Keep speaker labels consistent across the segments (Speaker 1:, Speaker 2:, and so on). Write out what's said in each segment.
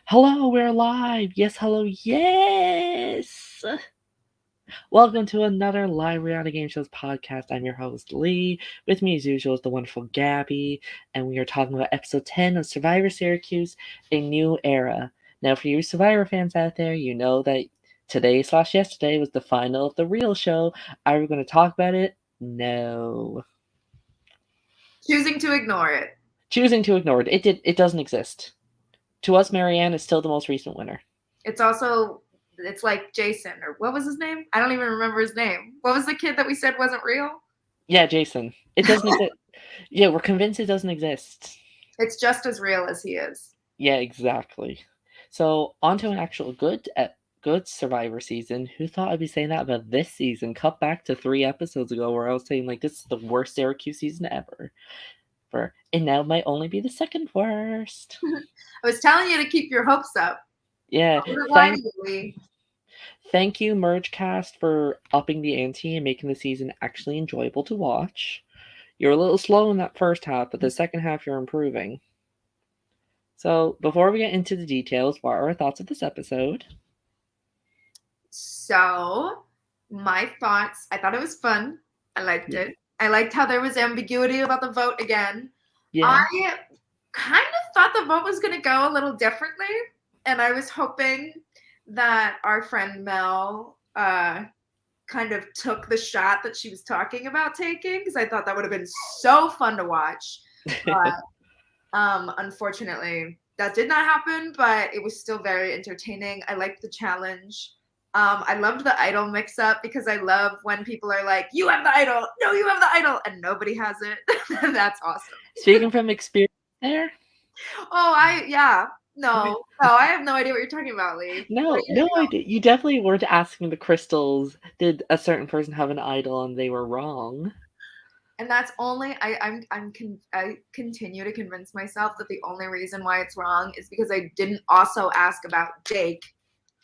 Speaker 1: Hello, we're live. Yes, hello, yes. Welcome to another live reality game shows podcast. I'm your host, Lee. With me, as usual, is the wonderful Gabby, and we are talking about episode 10 of Survivor Syracuse, A New Era. Now, for you Survivor fans out there, you know that today/yesterday was the final of the real show. Are we going to talk about it? No.
Speaker 2: Choosing to ignore it.
Speaker 1: Choosing to ignore it. It doesn't exist. To us, Marianne is still the most recent winner.
Speaker 2: It's like Jason, or what was his name? I don't even remember his name. What was the kid that we said wasn't real?
Speaker 1: Yeah, Jason. It doesn't exist. Yeah, we're convinced it doesn't exist.
Speaker 2: It's just as real as he is.
Speaker 1: Yeah, exactly. So, on to an actual good Survivor season. Who thought I'd be saying that about this season? Cut back to 3 episodes ago where I was saying, like, this is the worst Syracuse season ever. And now it might only be the second worst.
Speaker 2: I was telling you to keep your hopes up.
Speaker 1: Yeah, thank you, Mergecast, for upping the ante and making the season actually enjoyable to watch. You're a little slow in that first half, but the second half you're improving. So, before we get into the details, what are our thoughts of this episode?
Speaker 2: So, my thoughts, I thought it was fun. I liked it. I liked how there was ambiguity about the vote again.
Speaker 1: Yeah.
Speaker 2: I kind of thought the vote was going to go a little differently, and I was hoping that our friend Mel kind of took the shot that she was talking about taking, because I thought that would have been so fun to watch. But unfortunately, that did not happen, but it was still very entertaining. I liked the challenge. I loved the idol mix-up, because I love when people are like, you have the idol, no, you have the idol, and nobody has it. That's awesome.
Speaker 1: Speaking from experience there?
Speaker 2: No, I have no idea what you're talking about, Lee.
Speaker 1: No, I did. You definitely weren't asking the crystals, did a certain person have an idol, and they were wrong.
Speaker 2: And that's only, I continue to convince myself that the only reason why it's wrong is because I didn't also ask about Jake,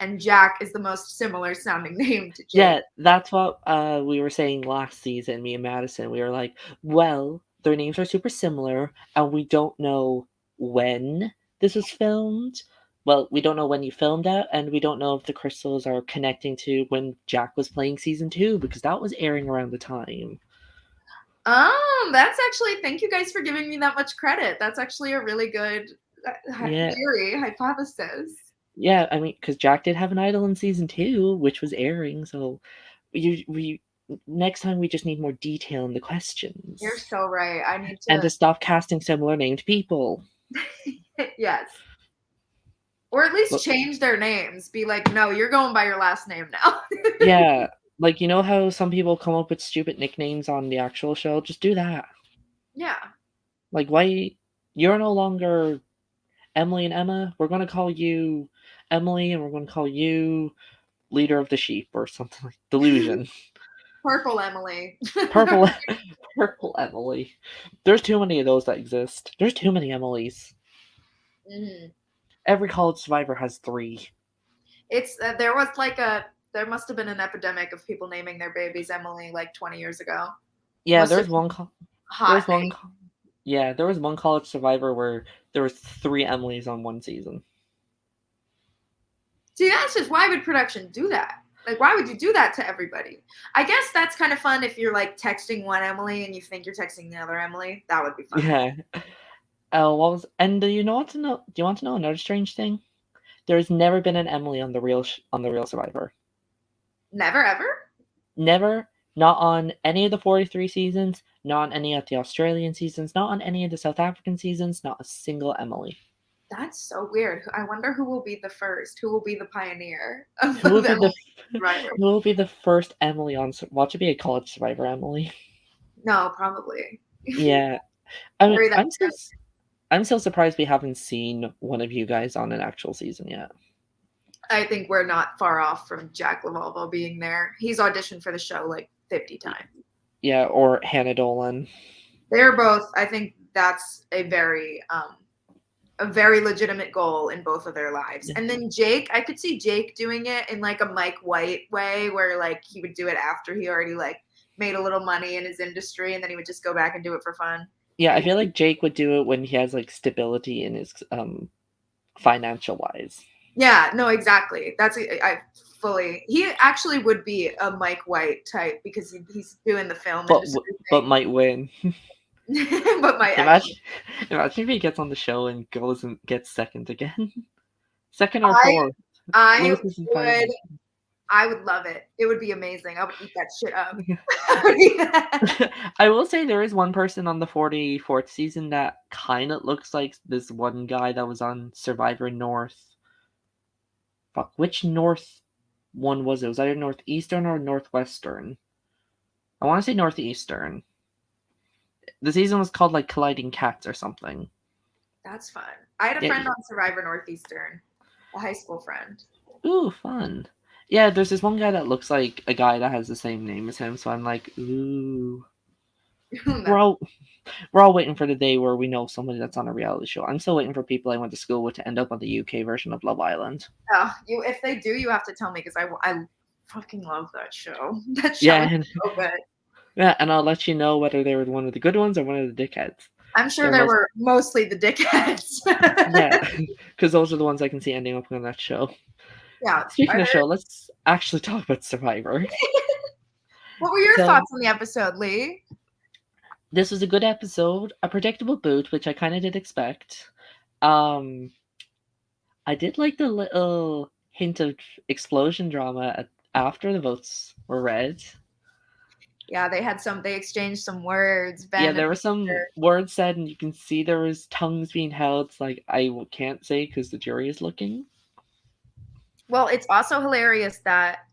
Speaker 2: and Jack is the most similar sounding name to Jake.
Speaker 1: Yeah, that's what we were saying last season, me and Madison. We were like, well, their names are super similar, and we don't know when this was filmed. Well, we don't know when you filmed it, and we don't know if the crystals are connecting to when Jack was playing season 2, because that was airing around the time.
Speaker 2: That's actually, thank you guys for giving me that much credit. That's actually a really good theory, hypothesis.
Speaker 1: Yeah, I mean, because Jack did have an idol in season 2, which was airing, so we next time we just need more detail in the questions.
Speaker 2: You're so right. I need to...
Speaker 1: And to stop casting similar named people.
Speaker 2: Yes. Or at least change their names. Be like, no, you're going by your last name now.
Speaker 1: Yeah. Like, you know how some people come up with stupid nicknames on the actual show? Just do that.
Speaker 2: Yeah.
Speaker 1: Like, why? You're no longer Emily and Emma. We're going to call you Emily, and we're going to call you Leader of the Sheep or something like Delusion.
Speaker 2: Purple Emily.
Speaker 1: Purple Emily. There's too many of those that exist. There's too many Emilys.
Speaker 2: Mm-hmm.
Speaker 1: Every college survivor has 3.
Speaker 2: It's there must have been an epidemic of people naming their babies Emily like 20 years ago.
Speaker 1: Yeah, there was one college survivor where there was 3 Emilys on one season.
Speaker 2: See, that's just, why would production do that? Like, why would you do that to everybody? I guess that's kind of fun if you're like texting one Emily and you think you're texting the other Emily. That would be fun.
Speaker 1: Yeah. Do you want to know another strange thing? There's never been an Emily on the real Survivor.
Speaker 2: Never ever?
Speaker 1: Never. Not on any of the 43 seasons, not on any of the Australian seasons, not on any of the South African seasons, not a single Emily.
Speaker 2: That's so weird. I wonder who will be the first. Who will be the pioneer?
Speaker 1: Who will be the first Emily on? Watch it be a college survivor Emily.
Speaker 2: No, probably.
Speaker 1: Yeah, I mean, I'm so surprised we haven't seen one of you guys on an actual season yet.
Speaker 2: I think we're not far off from Jack LaValvo being there. He's auditioned for the show like 50 times.
Speaker 1: Yeah, or Hannah Dolan.
Speaker 2: They're both. I think that's a very legitimate goal in both of their lives. Yeah. And then Jake, I could see Jake doing it in like a Mike White way, where like he would do it after he already like made a little money in his industry, and then he would just go back and do it for fun.
Speaker 1: Yeah, I feel like Jake would do it when he has like stability in his financial wise.
Speaker 2: Yeah, no, exactly. He actually would be a Mike White type because he's doing the film industry
Speaker 1: But
Speaker 2: thing.
Speaker 1: might win.
Speaker 2: But might actually.
Speaker 1: Imagine, imagine if he gets on the show and goes and gets second again, second or
Speaker 2: I
Speaker 1: fourth,
Speaker 2: I
Speaker 1: loses in
Speaker 2: would
Speaker 1: final.
Speaker 2: I would love it. It would be amazing. I would eat that shit up.
Speaker 1: I will say there is one person on the 44th season that kind of looks like this one guy that was on Survivor North. Fuck, which North one was it? It was either Northeastern or Northwestern. I want to say Northeastern. The season was called like Colliding Cats or something.
Speaker 2: That's fun. I had a
Speaker 1: Yeah.
Speaker 2: friend on Survivor Northeastern, a high school friend.
Speaker 1: Ooh, fun. Yeah, there's this one guy that looks like a guy that has the same name as him, so I'm like, ooh. We're all waiting for the day where we know somebody that's on a reality show. I'm still waiting for people I went to school with to end up on the UK version of Love Island.
Speaker 2: Oh, if they do, you have to tell me because I fucking love that show. That show
Speaker 1: Yeah,
Speaker 2: is so good.
Speaker 1: yeah, and I'll let you know whether they were one of the good ones or one of the dickheads.
Speaker 2: I'm sure there were mostly the dickheads.
Speaker 1: Yeah, because those are the ones I can see ending up on that show.
Speaker 2: Yeah.
Speaker 1: Speaking of show, let's actually talk about Survivor.
Speaker 2: What were your thoughts on the episode, Lee?
Speaker 1: This was a good episode, a predictable boot, which I kind of did expect. I did like the little hint of explosion drama after the votes were read.
Speaker 2: Yeah, they exchanged some words.
Speaker 1: Yeah, there were some words said, and you can see there was tongues being held. It's like, I can't say because the jury is looking.
Speaker 2: Well, it's also hilarious that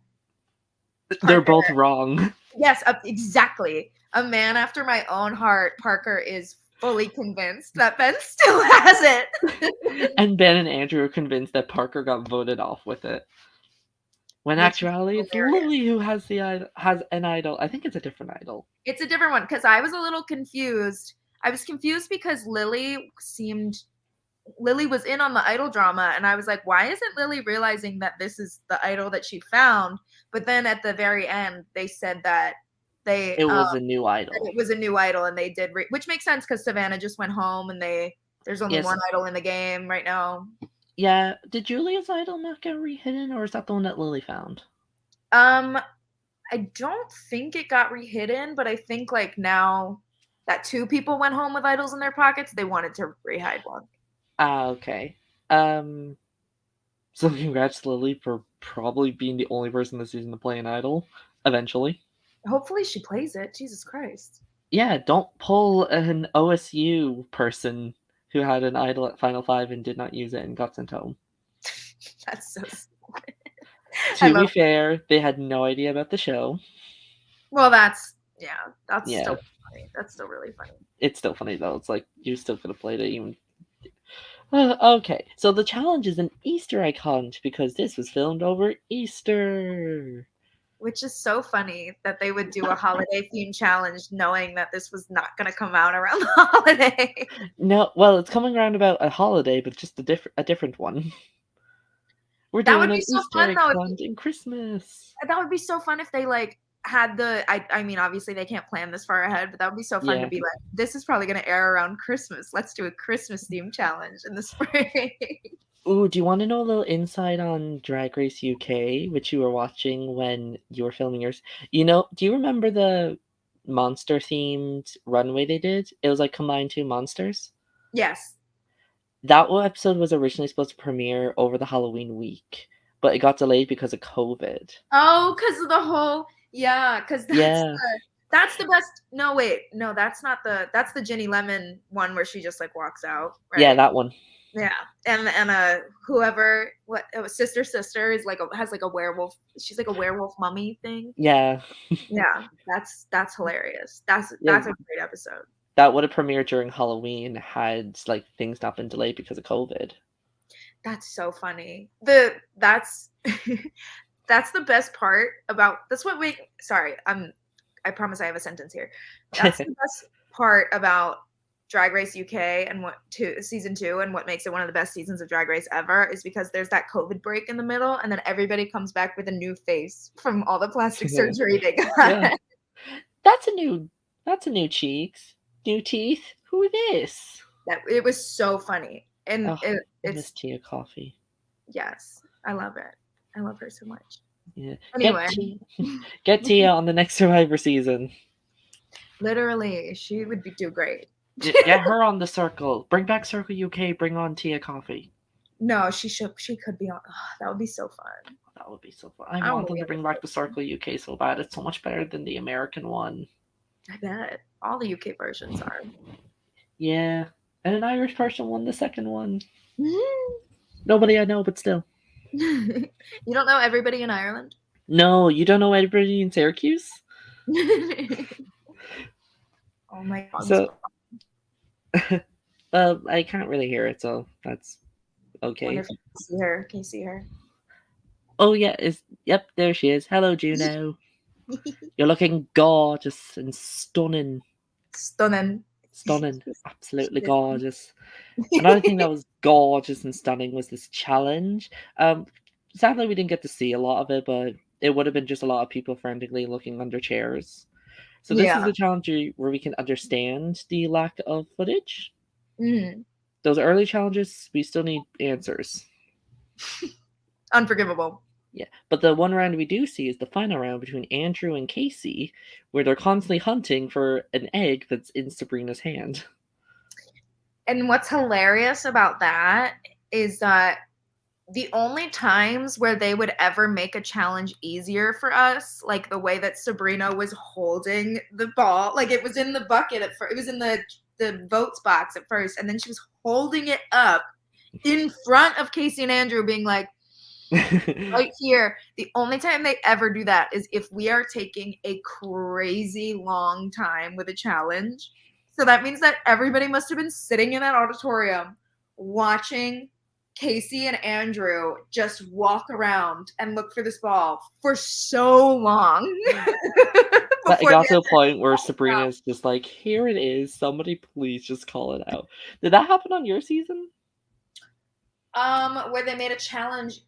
Speaker 1: they're both wrong.
Speaker 2: Yes, exactly. A man after my own heart, Parker is fully convinced that Ben still has it.
Speaker 1: And Ben and Andrew are convinced that Parker got voted off with it. When actually, it's Lily who has an idol. I think it's a different idol.
Speaker 2: It's a different one because I was a little confused. I was confused because Lily was in on the idol drama, and I was like, why isn't Lily realizing that this is the idol that she found? But then at the very end, they said that
Speaker 1: it was a new idol.
Speaker 2: It was a new idol, and they did, which makes sense because Savannah just went home, and there's only one idol in the game right now.
Speaker 1: Yeah, did Julia's idol not get rehidden, or is that the one that Lily found?
Speaker 2: I don't think it got rehidden, but I think like now that two people went home with idols in their pockets, they wanted to rehide one.
Speaker 1: Okay. So congrats Lily for probably being the only person this season to play an idol, eventually.
Speaker 2: Hopefully she plays it. Jesus Christ.
Speaker 1: Yeah, don't pull an OSU person who had an idol at Final 5 and did not use it and got sent home.
Speaker 2: That's so stupid.
Speaker 1: To be fair, they had no idea about the show.
Speaker 2: Well, that's still funny. That's still really funny.
Speaker 1: It's still funny though. It's like you still could have played it even. Okay, so the challenge is an Easter egg hunt because this was filmed over Easter.
Speaker 2: Which is so funny that they would do a holiday theme challenge knowing that this was not going to come out around the holiday.
Speaker 1: No, well, it's coming around about a holiday, but just a different one. We're doing an Easter egg hunt in Christmas.
Speaker 2: That would be so fun if they like had I mean, obviously they can't plan this far ahead, but that would be so fun to be like, this is probably going to air around Christmas. Let's do a Christmas theme challenge in the spring.
Speaker 1: Ooh, do you want to know a little insight on Drag Race UK, which you were watching when you were filming yours? Do you remember the monster-themed runway they did? It was like combined two monsters.
Speaker 2: Yes.
Speaker 1: That episode was originally supposed to premiere over the Halloween week, but it got delayed because of COVID.
Speaker 2: Oh, because of the whole, because that's the best. No, wait, no, that's the Ginny Lemon one where she just like walks out. Right?
Speaker 1: Yeah, that one.
Speaker 2: Yeah, and whoever sister is like has like a werewolf. She's like a werewolf mummy thing.
Speaker 1: Yeah.
Speaker 2: Yeah, that's hilarious. That's a great episode.
Speaker 1: That would have premiered during Halloween had like things not been delayed because of COVID.
Speaker 2: That's so funny. That's the best part about. That's what we. Sorry, I promise I have a sentence here. That's the best part about Drag Race UK and season 2 and what makes it one of the best seasons of Drag Race ever is because there's that COVID break in the middle and then everybody comes back with a new face from all the plastic surgery they got.
Speaker 1: Yeah. That's a new cheeks, new teeth. Who is this?
Speaker 2: It was so funny. And
Speaker 1: Oh, I miss
Speaker 2: it's
Speaker 1: Tia Coffee.
Speaker 2: yes, I love it. I love her so much.
Speaker 1: Yeah,
Speaker 2: Anyway,
Speaker 1: get Tia on the next Survivor season.
Speaker 2: literally, she would do great.
Speaker 1: Get her on the Circle. Bring back Circle UK. Bring on Tia Coffee.
Speaker 2: No, she should. She could be on. Oh, that would be so fun.
Speaker 1: That would be so fun. I
Speaker 2: I
Speaker 1: want
Speaker 2: want to
Speaker 1: them
Speaker 2: be
Speaker 1: to
Speaker 2: in
Speaker 1: bring back the
Speaker 2: this.
Speaker 1: Circle UK so bad. It's so much better than the American one.
Speaker 2: I bet all the UK versions are.
Speaker 1: Yeah, and an Irish person won the second one. Nobody I know, but still.
Speaker 2: You don't know everybody in Ireland?
Speaker 1: No, you don't know anybody in Syracuse?
Speaker 2: Oh my god.
Speaker 1: So, I can't really hear it, so that's
Speaker 2: Wonder
Speaker 1: okay.
Speaker 2: if you can see her. Can you see her?
Speaker 1: Oh yeah, yep, there she is. Hello, Juno. You're looking gorgeous and stunning.
Speaker 2: Stunning.
Speaker 1: Stunning. Absolutely gorgeous. Another thing that was gorgeous and stunning was this challenge. Sadly, we didn't get to see a lot of it, but it would have been just a lot of people frantically looking under chairs. So this is
Speaker 2: Yeah.
Speaker 1: a challenge where we can understand the lack of footage.
Speaker 2: Mm.
Speaker 1: Those early challenges, we still need answers.
Speaker 2: Unforgivable.
Speaker 1: Yeah, but the one round we do see is the final round between Andrew and Casey, where they're constantly hunting for an egg that's in Sabrina's hand.
Speaker 2: And what's hilarious about that is that the only times where they would ever make a challenge easier for us, like the way that Sabrina was holding the ball, like it was in the bucket at first, it was in the votes box at first, and then she was holding it up in front of Casey and Andrew, being like, right here. The only time they ever do that is if we are taking a crazy long time with a challenge. So that means that everybody must have been sitting in that auditorium watching Casey and Andrew just walk around and look for this ball for so long.
Speaker 1: But it got to a point where Sabrina's just like, here it is. Somebody please just call it out. Did that happen on your season?
Speaker 2: Where they made a challenge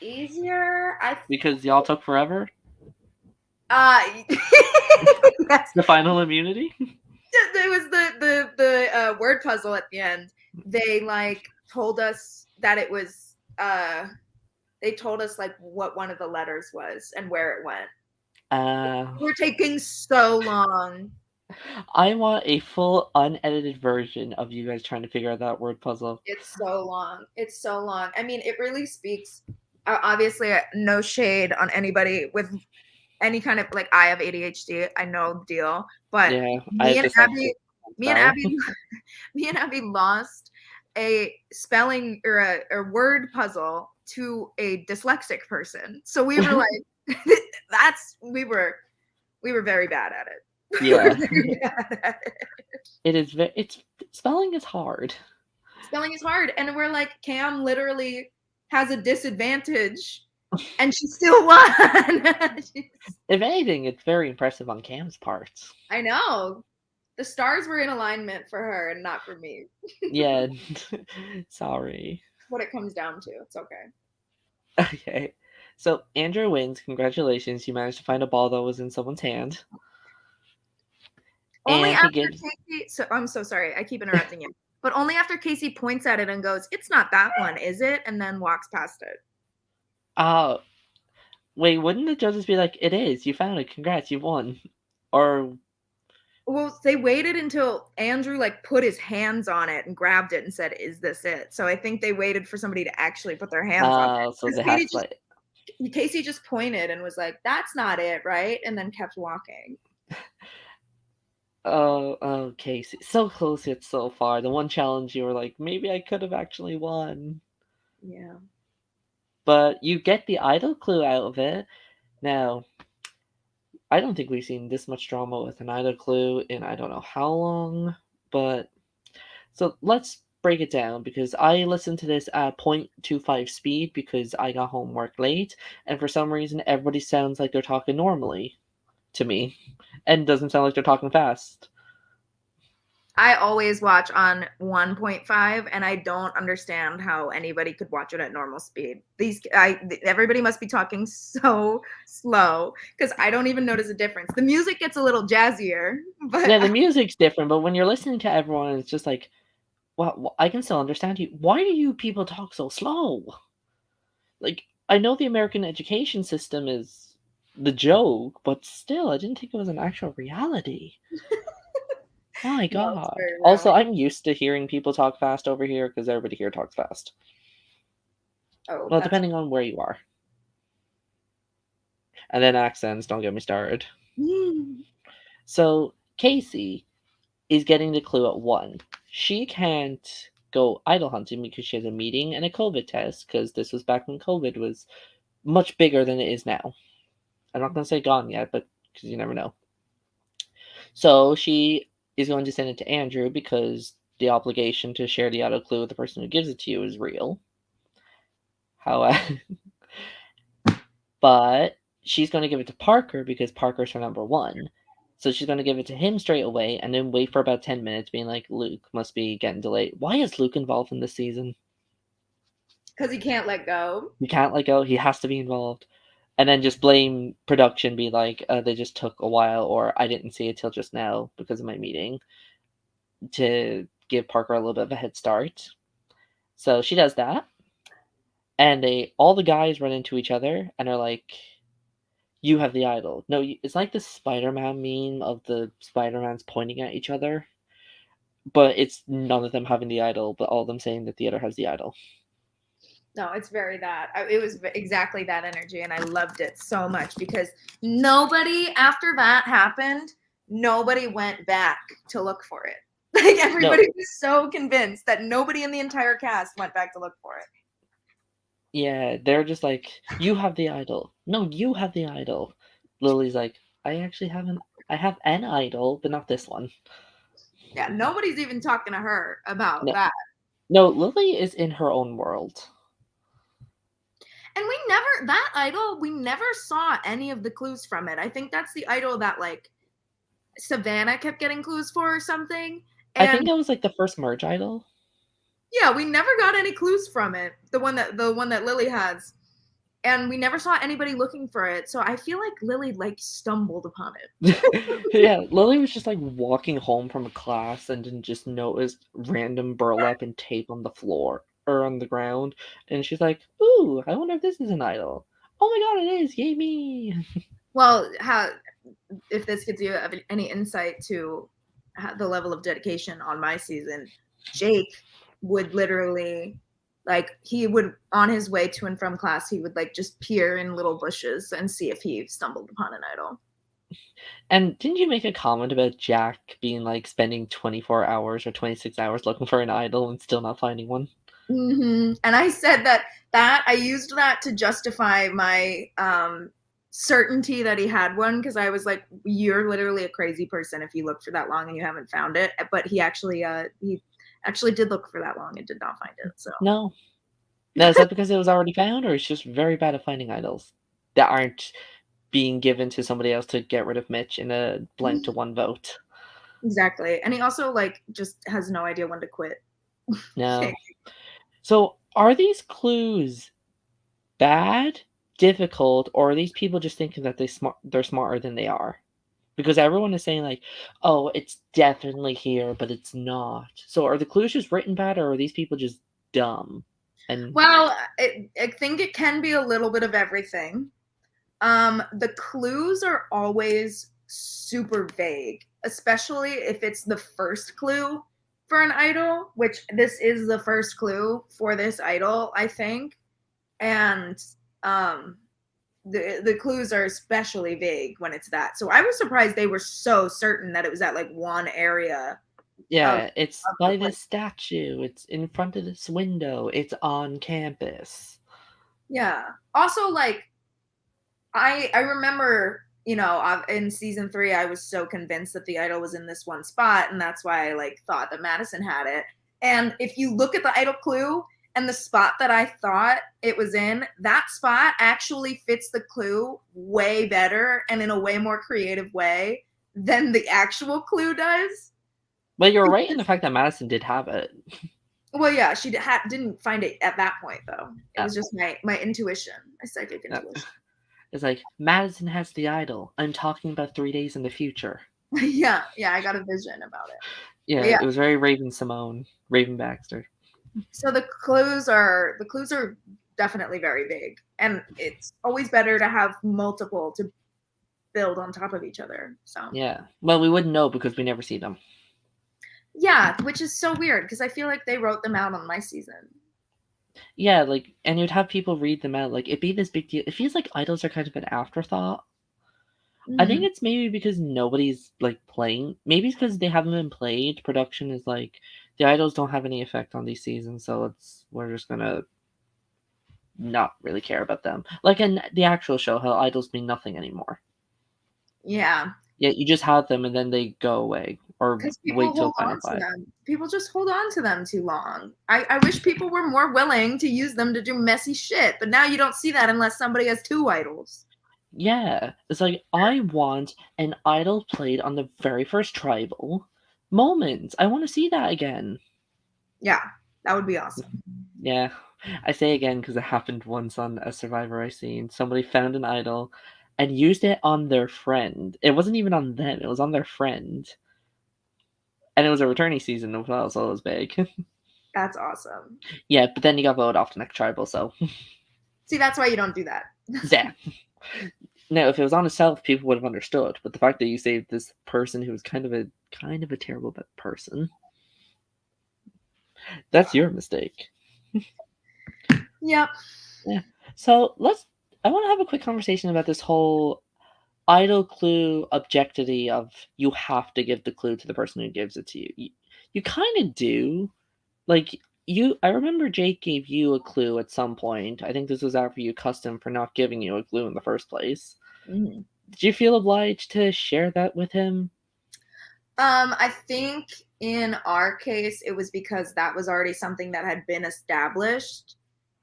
Speaker 2: easier,
Speaker 1: because y'all took forever.
Speaker 2: Yes.
Speaker 1: The final immunity.
Speaker 2: There was the word puzzle at the end. They like told us that it was. They told us like what one of the letters was and where it went. We're taking so long.
Speaker 1: I want a full unedited version of you guys trying to figure out that word puzzle.
Speaker 2: It's so long. It's so long. I mean, it really speaks. Obviously, no shade on anybody with any kind of like. I have ADHD. I know the deal. But
Speaker 1: yeah,
Speaker 2: me and Abby lost a spelling or a word puzzle to a dyslexic person. So we were like, we were very bad at it.
Speaker 1: Yeah. It is it's spelling is hard.
Speaker 2: Spelling is hard. And we're like, Cam literally has a disadvantage and she still won.
Speaker 1: If anything, it's very impressive on Cam's part.
Speaker 2: I know. The stars were in alignment for her and not for me.
Speaker 1: Yeah. Sorry.
Speaker 2: What it comes down to. It's okay.
Speaker 1: Okay. So Andrew wins. Congratulations. You managed to find a ball that was in someone's hand.
Speaker 2: Only after Casey. So I'm so sorry. I keep interrupting you. But only after Casey points at it and goes, "It's not that one, is it?" And then walks past it.
Speaker 1: Wait, wouldn't the judges be like, "It is. You found it. Congrats, you won." Or
Speaker 2: well, they waited until Andrew like put his hands on it and grabbed it and said, "Is this it?" So I think they waited for somebody to actually put their hands on it.
Speaker 1: So they had to like
Speaker 2: Casey just pointed and was like, "That's not it, right?" And then kept walking.
Speaker 1: Oh, Casey. So close yet so far. The one challenge you were like, maybe I could have actually won.
Speaker 2: Yeah.
Speaker 1: But you get the idol clue out of it. Now, I don't think we've seen this much drama with an idol clue in I don't know how long. But so let's break it down because I listened to this at 0.25 speed because I got home work late, and for some reason everybody sounds like they're talking normally to me and doesn't sound like they're talking fast.
Speaker 2: I always watch on 1.5 and I don't understand how anybody could watch it at normal speed. Everybody must be talking so slow because I don't even notice a difference. The music gets a little jazzier, but
Speaker 1: yeah, the music's different, but when you're listening to everyone, it's just like, Well, I can still understand you. Why do you people talk so slow? Like, I know the American education system is the joke, but still, I didn't think it was an actual reality. My
Speaker 2: No, it's
Speaker 1: god.
Speaker 2: very
Speaker 1: Also,
Speaker 2: real.
Speaker 1: I'm used to hearing people talk fast over here because everybody here talks fast.
Speaker 2: Oh,
Speaker 1: Well,
Speaker 2: that's
Speaker 1: depending on where you are. And then accents, don't get me started. So, Casey is getting the clue at 1. She can't go idol hunting because she has a meeting and a COVID test, because this was back when COVID was much bigger than it is now. I'm not going to say gone yet, but because you never know. So she is going to send it to Andrew because the obligation to share the idol clue with the person who gives it to you is real. However, but she's going to give it to Parker because Parker's her number 1. So she's going to give it to him straight away and then wait for about 10 minutes, being like, Luke must be getting delayed. Why is Luke involved in this season?
Speaker 2: because he can't let go.
Speaker 1: He can't let go. He has to be involved. And then just blame production, be like, they just took a while, or I didn't see it till just now because of my meeting, to give Parker a little bit of a head start. So she does that. And all the guys run into each other and are like, you have the idol. No, it's like the Spider-Man meme of the Spider-Mans pointing at each other, but it's none of them having the idol, but all of them saying that the other has the idol.
Speaker 2: No, it's very that. It was exactly that energy, and I loved it so much because nobody, after that happened, nobody went back to look for it. Like
Speaker 1: No,
Speaker 2: everybody was so convinced that nobody in the entire cast went back to look for it.
Speaker 1: yeah, they're just like, you have the idol. No, you have the idol. Lily's like, I have an idol, but not this one.
Speaker 2: Yeah, nobody's even talking to her about
Speaker 1: No,
Speaker 2: that.
Speaker 1: no, Lily is in her own world.
Speaker 2: And we never saw any of the clues from it. I think that's the idol that like Savannah kept getting clues for or something.
Speaker 1: I think
Speaker 2: And
Speaker 1: that was like the first merge idol.
Speaker 2: yeah, we never got any clues from it. The one that Lily has. And we never saw anybody looking for it. So I feel like Lily like stumbled upon it.
Speaker 1: Yeah, Lily was just like walking home from a class and then just noticed random burlap and tape on the floor or on the ground, and she's like, "Ooh, I wonder if this is an idol." Oh my god, it is! Yay me!
Speaker 2: Well, if this gives you any insight to the level of dedication on my season, Jake would literally like he would on his way to and from class he would like just peer in little bushes and see if he stumbled upon an idol.
Speaker 1: And didn't you make a comment about Jack being like spending 24 hours or 26 hours looking for an idol and still not finding one?
Speaker 2: And I said that I used that to justify my certainty that he had one because I was like, you're literally a crazy person if you look for that long and you haven't found it. But he actually did look for that long and did not find it. So
Speaker 1: No. Now, is that because it was already found, or he's just very bad at finding idols that aren't being given to somebody else to get rid of Mitch in a blank to one vote?
Speaker 2: exactly. And he also like just has no idea when to quit.
Speaker 1: No. So, are these clues bad, difficult, or are these people just thinking that they're smarter than they are? Because everyone is saying like, "Oh, it's definitely here, but it's not." So, are the clues just written bad, or are these people just dumb? And
Speaker 2: Well, I think it can be a little bit of everything. The clues are always super vague, especially if it's the first clue for an idol, which this is the first clue for this idol, I think. And the clues are especially vague when it's that. So I was surprised they were so certain that it was at like one area of,
Speaker 1: yeah, it's
Speaker 2: of the
Speaker 1: by
Speaker 2: place.
Speaker 1: this statue. It's in front of this window. It's on campus.
Speaker 2: Yeah. Also, like I remember, in season 3, I was so convinced that the idol was in this one spot, and that's why I like thought that Madison had it. And if you look at the idol clue and the spot that I thought it was in, that spot actually fits the clue way better and in a way more creative way than the actual clue does.
Speaker 1: But you're right in the fact that Madison did have it.
Speaker 2: Well, yeah, she didn't find it at that point though. It
Speaker 1: Uh,
Speaker 2: was just my intuition, my psychic
Speaker 1: uh,
Speaker 2: intuition.
Speaker 1: it's like Madison has the idol. I'm talking about 3 days in the future.
Speaker 2: Yeah, I got a vision about it. But
Speaker 1: Yeah,
Speaker 2: yeah,
Speaker 1: it was very Raven Simone. Raven Baxter.
Speaker 2: So the clues are definitely very big, and it's always better to have multiple to build on top of each other. So
Speaker 1: Yeah. Well, we wouldn't know because we never see them.
Speaker 2: yeah, which is so weird because I feel like they wrote them out on my season.
Speaker 1: Yeah, like, and you'd have people read them out. Like, it'd be this big deal. It feels like idols are kind of an afterthought. I think
Speaker 2: Mm,
Speaker 1: it's maybe because nobody's like playing. Maybe it's because they haven't been played. Production is like the idols don't have any effect on these seasons, so we're just gonna not really care about them. Like in the actual show, how idols mean nothing anymore.
Speaker 2: yeah,
Speaker 1: Yeah, you just have them and then they go away or
Speaker 2: because people
Speaker 1: wait till
Speaker 2: hold
Speaker 1: final
Speaker 2: on to
Speaker 1: five.
Speaker 2: them. People just hold on to them too long. I wish people were more willing to use them to do messy shit, but now you don't see that unless somebody has two idols.
Speaker 1: Yeah, it's like I want an idol played on the very first tribal moment. I want to see that again.
Speaker 2: Yeah, that would be awesome.
Speaker 1: Yeah, I say again because it happened once on a Survivor I seen. Somebody found an idol and used it on their friend. It wasn't even on them, it was on their friend. And it was a returning season as well, so it was big.
Speaker 2: That's awesome.
Speaker 1: Yeah, but then he got voted off the next tribal, so
Speaker 2: See, that's why you don't do that.
Speaker 1: yeah. Now, if it was on itself, people would have understood. But the fact that you saved this person who was kind of a terrible person, that's your mistake.
Speaker 2: Yep.
Speaker 1: Yeah. So I want to have a quick conversation about this whole idle clue objectivity of you have to give the clue to the person who gives it to you. You kind of do. Like I remember Jake gave you a clue at some point. I think this was after you cussed him for not giving you a clue in the first place.
Speaker 2: Mm-hmm.
Speaker 1: Did you feel obliged to share that with him?
Speaker 2: I think in our case, it was because that was already something that had been established.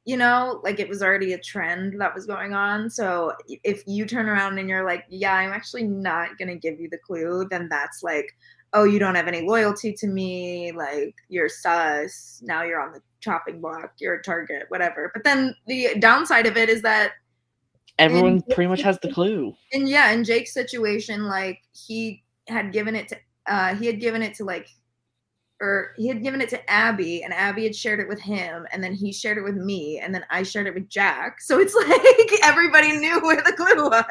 Speaker 2: Like it was already a trend that was going on. So if you turn around and you're like, yeah, I'm actually not going to give you the clue, then that's like, oh, you don't have any loyalty to me. Like you're sus. Now you're on the chopping block. You're a target, whatever. But then the downside of it is that in
Speaker 1: Everyone pretty much has the clue.
Speaker 2: and yeah, in Jake's situation, like had given it to he had given it to like or he had given it to Abby and Abby had shared it with him and then he shared it with me and then I shared it with Jack. So it's like everybody knew where the clue was.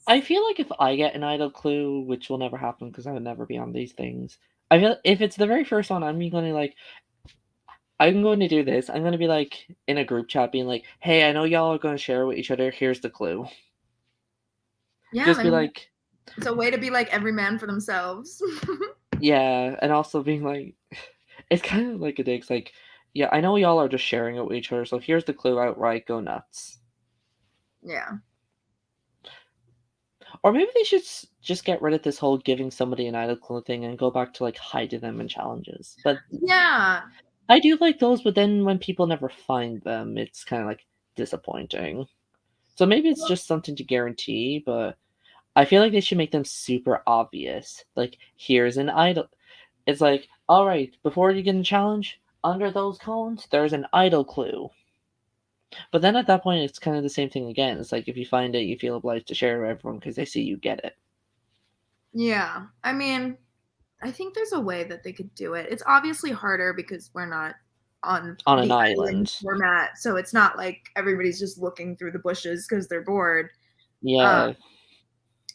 Speaker 1: I feel like if I get an idle clue, which will never happen because I would never be on these things, I feel if it's the very first one, I'm going to like, I'm going to do this. I'm going to be like in a group chat being like, hey, I know y'all are going to share with each other. Here's the clue.
Speaker 2: Yeah,
Speaker 1: Just
Speaker 2: I
Speaker 1: be
Speaker 2: mean,
Speaker 1: like,
Speaker 2: it's a way to be like every man for themselves.
Speaker 1: yeah. And also being like, it's kind of like a dig. It's like, yeah, I know y'all are just sharing it with each other. So here's the clue outright. Go nuts.
Speaker 2: Yeah.
Speaker 1: Or maybe they should just get rid of this whole giving somebody an idle clue thing and go back to like hiding them in challenges. But
Speaker 2: Yeah.
Speaker 1: I do like those, but then when people never find them, it's kind of like disappointing. So maybe it's just something to guarantee, but I feel like they should make them super obvious. Like, here's an idol. It's like, all right, before you get a challenge, under those cones, there's an idol clue. But then at that point, it's kind of the same thing again. It's like if you find it, you feel obliged to share it with everyone because they see you get it.
Speaker 2: Yeah. I mean, I think there's a way that they could do it. It's obviously harder because we're not on
Speaker 1: On an
Speaker 2: the island
Speaker 1: island.
Speaker 2: format, so it's not like everybody's just looking through the bushes because they're bored. Um,
Speaker 1: Yeah.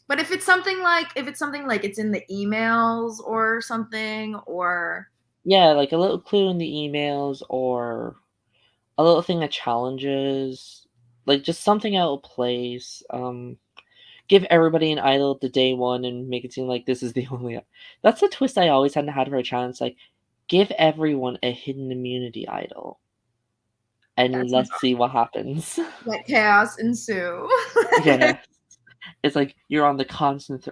Speaker 2: but if it's something like it's in the emails or something, or
Speaker 1: Yeah, like a little clue in the emails or a little thing that challenges. Like just something out of place. Give everybody an idol the day one and make it seem like this is the only. That's the twist I always had for a challenge. Like, give everyone a hidden immunity idol, and
Speaker 2: that sounds
Speaker 1: let's see what happens.
Speaker 2: like chaos ensue.
Speaker 1: Yeah, it's like you're on the constant,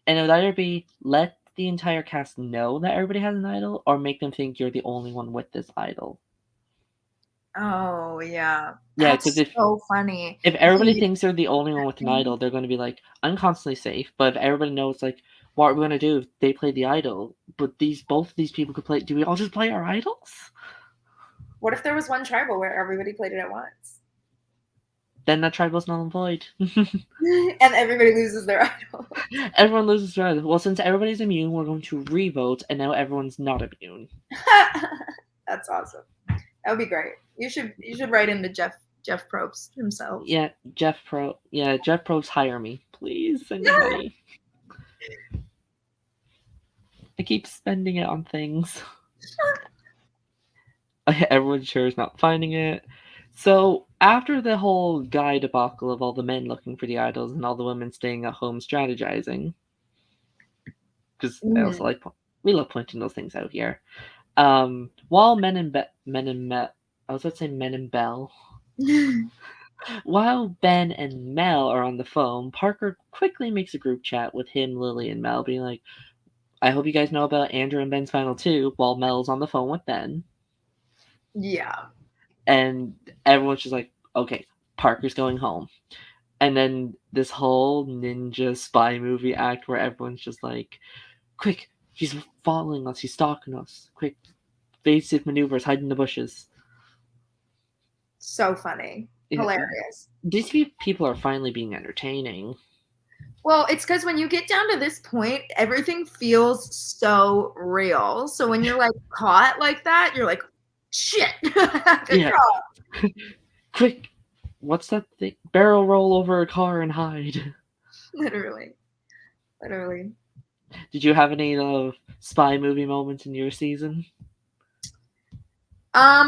Speaker 1: and it would either be let the entire cast know that everybody has an idol, or make them think you're the only one with this idol.
Speaker 2: Oh yeah,
Speaker 1: Yeah, because
Speaker 2: that's so funny.
Speaker 1: if everybody
Speaker 2: The
Speaker 1: thinks they're the only one with an idol, they're going to be like, I'm constantly safe. But if everybody knows, like, what are we going to do if they play the idol? But both of these people could play. Do we all just play our idols?
Speaker 2: What if there was one tribal where everybody played it at once?
Speaker 1: then that tribe was null and void.
Speaker 2: And everybody loses their idol.
Speaker 1: Everyone loses their idol. Well, since everybody's immune, we're going to re-vote, and now everyone's not immune.
Speaker 2: That's awesome. That would be great. You should write into Jeff Probst himself.
Speaker 1: Yeah, Jeff Probst, hire me. Please send me money. I keep spending it on things. Everyone sure is not finding it. So, after the whole guy debacle of all the men looking for the idols and all the women staying at home strategizing, because I also like we love pointing those things out here. While Men and Bell. While Ben and Mel are on the phone, Parker quickly makes a group chat with him, Lily, and Mel, being like, I hope you guys know about Andrew and Ben's final two, while Mel's on the phone with Ben.
Speaker 2: Yeah.
Speaker 1: And everyone's just like, okay, Parker's going home. And then this whole ninja spy movie act where everyone's just like, quick, he's following us, he's stalking us. Quick, evasive maneuvers, hide in the bushes.
Speaker 2: So funny. Hilarious.
Speaker 1: These people are finally being entertaining.
Speaker 2: Well, it's because when you get down to this point, everything feels so real. So when you're like caught like that, you're like, shit. Good job.
Speaker 1: Quick, what's that thing? Barrel roll over a car and hide.
Speaker 2: Literally.
Speaker 1: Did you have any spy movie moments in your season?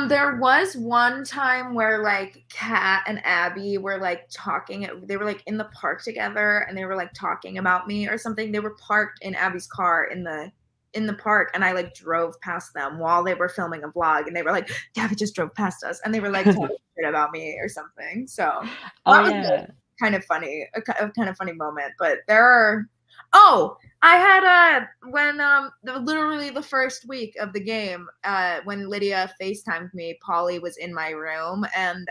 Speaker 2: There was one time where like Kat and Abby were like talking. They were like in the park together, and they were like talking about me or something. They were parked in Abby's car in the park, and I like drove past them while they were filming a vlog, and they were like, Gabby just drove past us, and they were like talking shit about me or something. So that was kind of funny, a kind of funny moment. But there are I had when literally the first week of the game, when Lydia FaceTimed me, Polly was in my room, and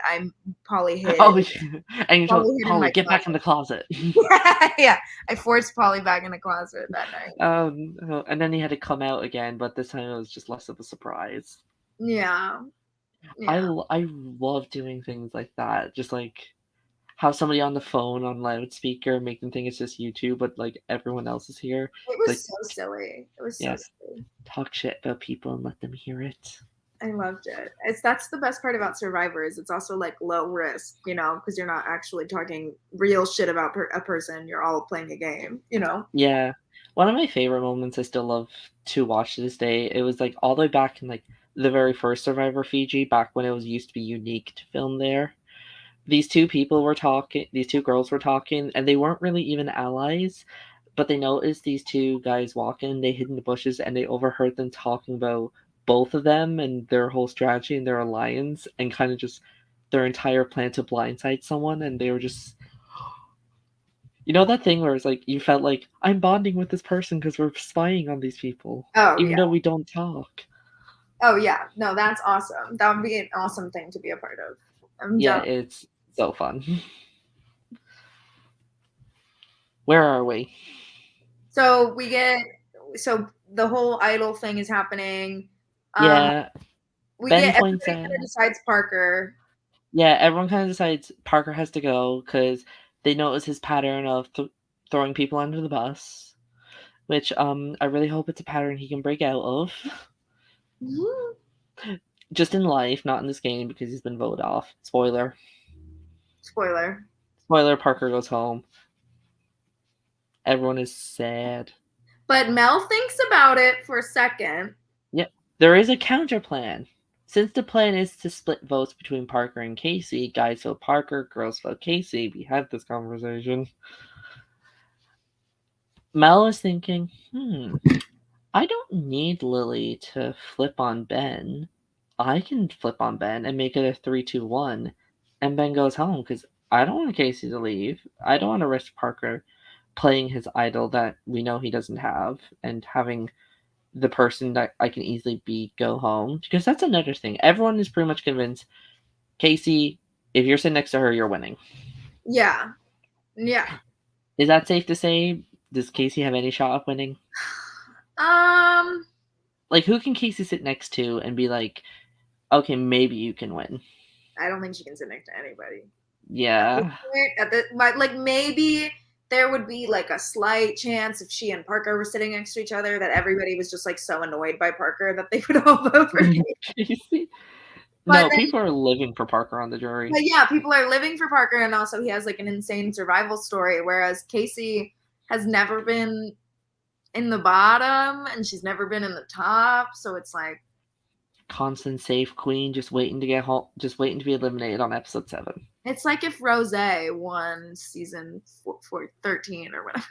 Speaker 2: Polly hid.
Speaker 1: Oh, and you told Polly, get back in the closet.
Speaker 2: Yeah, I forced Polly back in the closet that night.
Speaker 1: And then he had to come out again, but this time it was just less of a surprise.
Speaker 2: Yeah.
Speaker 1: I love doing things like that, just like have somebody on the phone on loudspeaker, make them think it's just you two, but like everyone else is here.
Speaker 2: It was so silly. It was so silly.
Speaker 1: Talk shit about people and let them hear it.
Speaker 2: I loved it. That's the best part about Survivor is it's also like low risk, because you're not actually talking real shit about a person. You're all playing a game,
Speaker 1: Yeah. One of my favorite moments I still love to watch to this day, it was like all the way back in like the very first Survivor Fiji, back when it was used to be unique to film there. These two girls were talking, and they weren't really even allies, but they noticed these two guys walking, they hid in the bushes, and they overheard them talking about both of them and their whole strategy and their alliance, and kind of just their entire plan to blindside someone, and they were just... You know that thing where it's like, you felt like, I'm bonding with this person because we're spying on these people, even though we don't talk.
Speaker 2: Oh, yeah. No, that's awesome. That would be an awesome thing to be a part of.
Speaker 1: It's so fun. Where are we?
Speaker 2: So the whole idol thing is happening.
Speaker 1: Ben
Speaker 2: everybody kind of decides Parker.
Speaker 1: Yeah, everyone kind of decides Parker has to go because they notice his pattern of throwing people under the bus, which I really hope it's a pattern he can break out of. Mm-hmm. Just in life, not in this game, because he's been voted off. Spoiler, Parker goes home. Everyone is sad.
Speaker 2: But Mel thinks about it for a second.
Speaker 1: Yep. There is a counter plan. Since the plan is to split votes between Parker and Casey, guys vote Parker, girls vote Casey. We had this conversation. Mel is thinking, I don't need Lily to flip on Ben. I can flip on Ben and make it a 3-2-1. And Ben goes home because I don't want Casey to leave. I don't want to risk Parker playing his idol that we know he doesn't have and having the person that I can easily beat go home. Because that's another thing. Everyone is pretty much convinced, Casey, if you're sitting next to her, you're winning.
Speaker 2: Yeah.
Speaker 1: Is that safe to say? Does Casey have any shot of winning? Like, who can Casey sit next to and be like, okay, maybe you can win?
Speaker 2: I don't think she can sit next to anybody.
Speaker 1: Yeah.
Speaker 2: Like maybe there would be like a slight chance if she and Parker were sitting next to each other that everybody was just like so annoyed by Parker that they would all vote for Casey.
Speaker 1: Casey?
Speaker 2: But
Speaker 1: No,
Speaker 2: then,
Speaker 1: people are living for Parker on the jury.
Speaker 2: but yeah, people are living for Parker, and also he has like an insane survival story, whereas Casey has never been in the bottom and she's never been in the top, so it's like
Speaker 1: Constant safe queen, just waiting to get home, just waiting to be eliminated on episode 7.
Speaker 2: it's like if Rose won season 13 or whatever.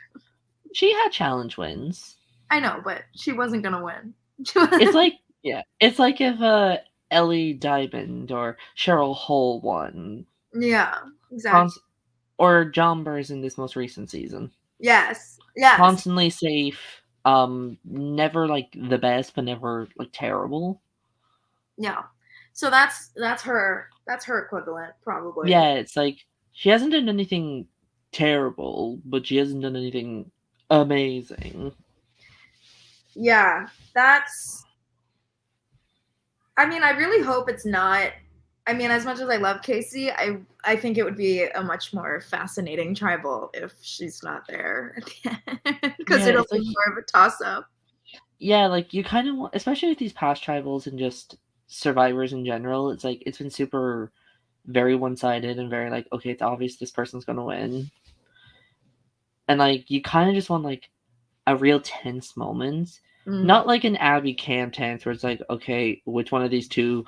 Speaker 1: She had challenge wins.
Speaker 2: I know, but she wasn't gonna win.
Speaker 1: It's like, yeah, it's like if Ellie Diamond or Cheryl Hole won.
Speaker 2: Yeah, exactly.
Speaker 1: Or John Burrs in this most recent season.
Speaker 2: Yes.
Speaker 1: Constantly safe. Never like the best, but never like terrible.
Speaker 2: Yeah. So that's her equivalent, probably.
Speaker 1: Yeah, it's like she hasn't done anything terrible, but she hasn't done anything amazing.
Speaker 2: Yeah, that's. I mean, I really hope it's not. I mean, as much as I love Casey, I think it would be a much more fascinating tribal if she's not there at the end, because
Speaker 1: Yeah,
Speaker 2: it'll
Speaker 1: it's
Speaker 2: be
Speaker 1: like,
Speaker 2: more of a toss up.
Speaker 1: yeah, like you kind of want, especially with these past tribals and just survivors in general. It's like it's been super, very one-sided and very like, okay, it's obvious this person's gonna win, and like you kind of just want like a real tense moment. Not like an Abby Cam tense where it's like, okay, which one of these two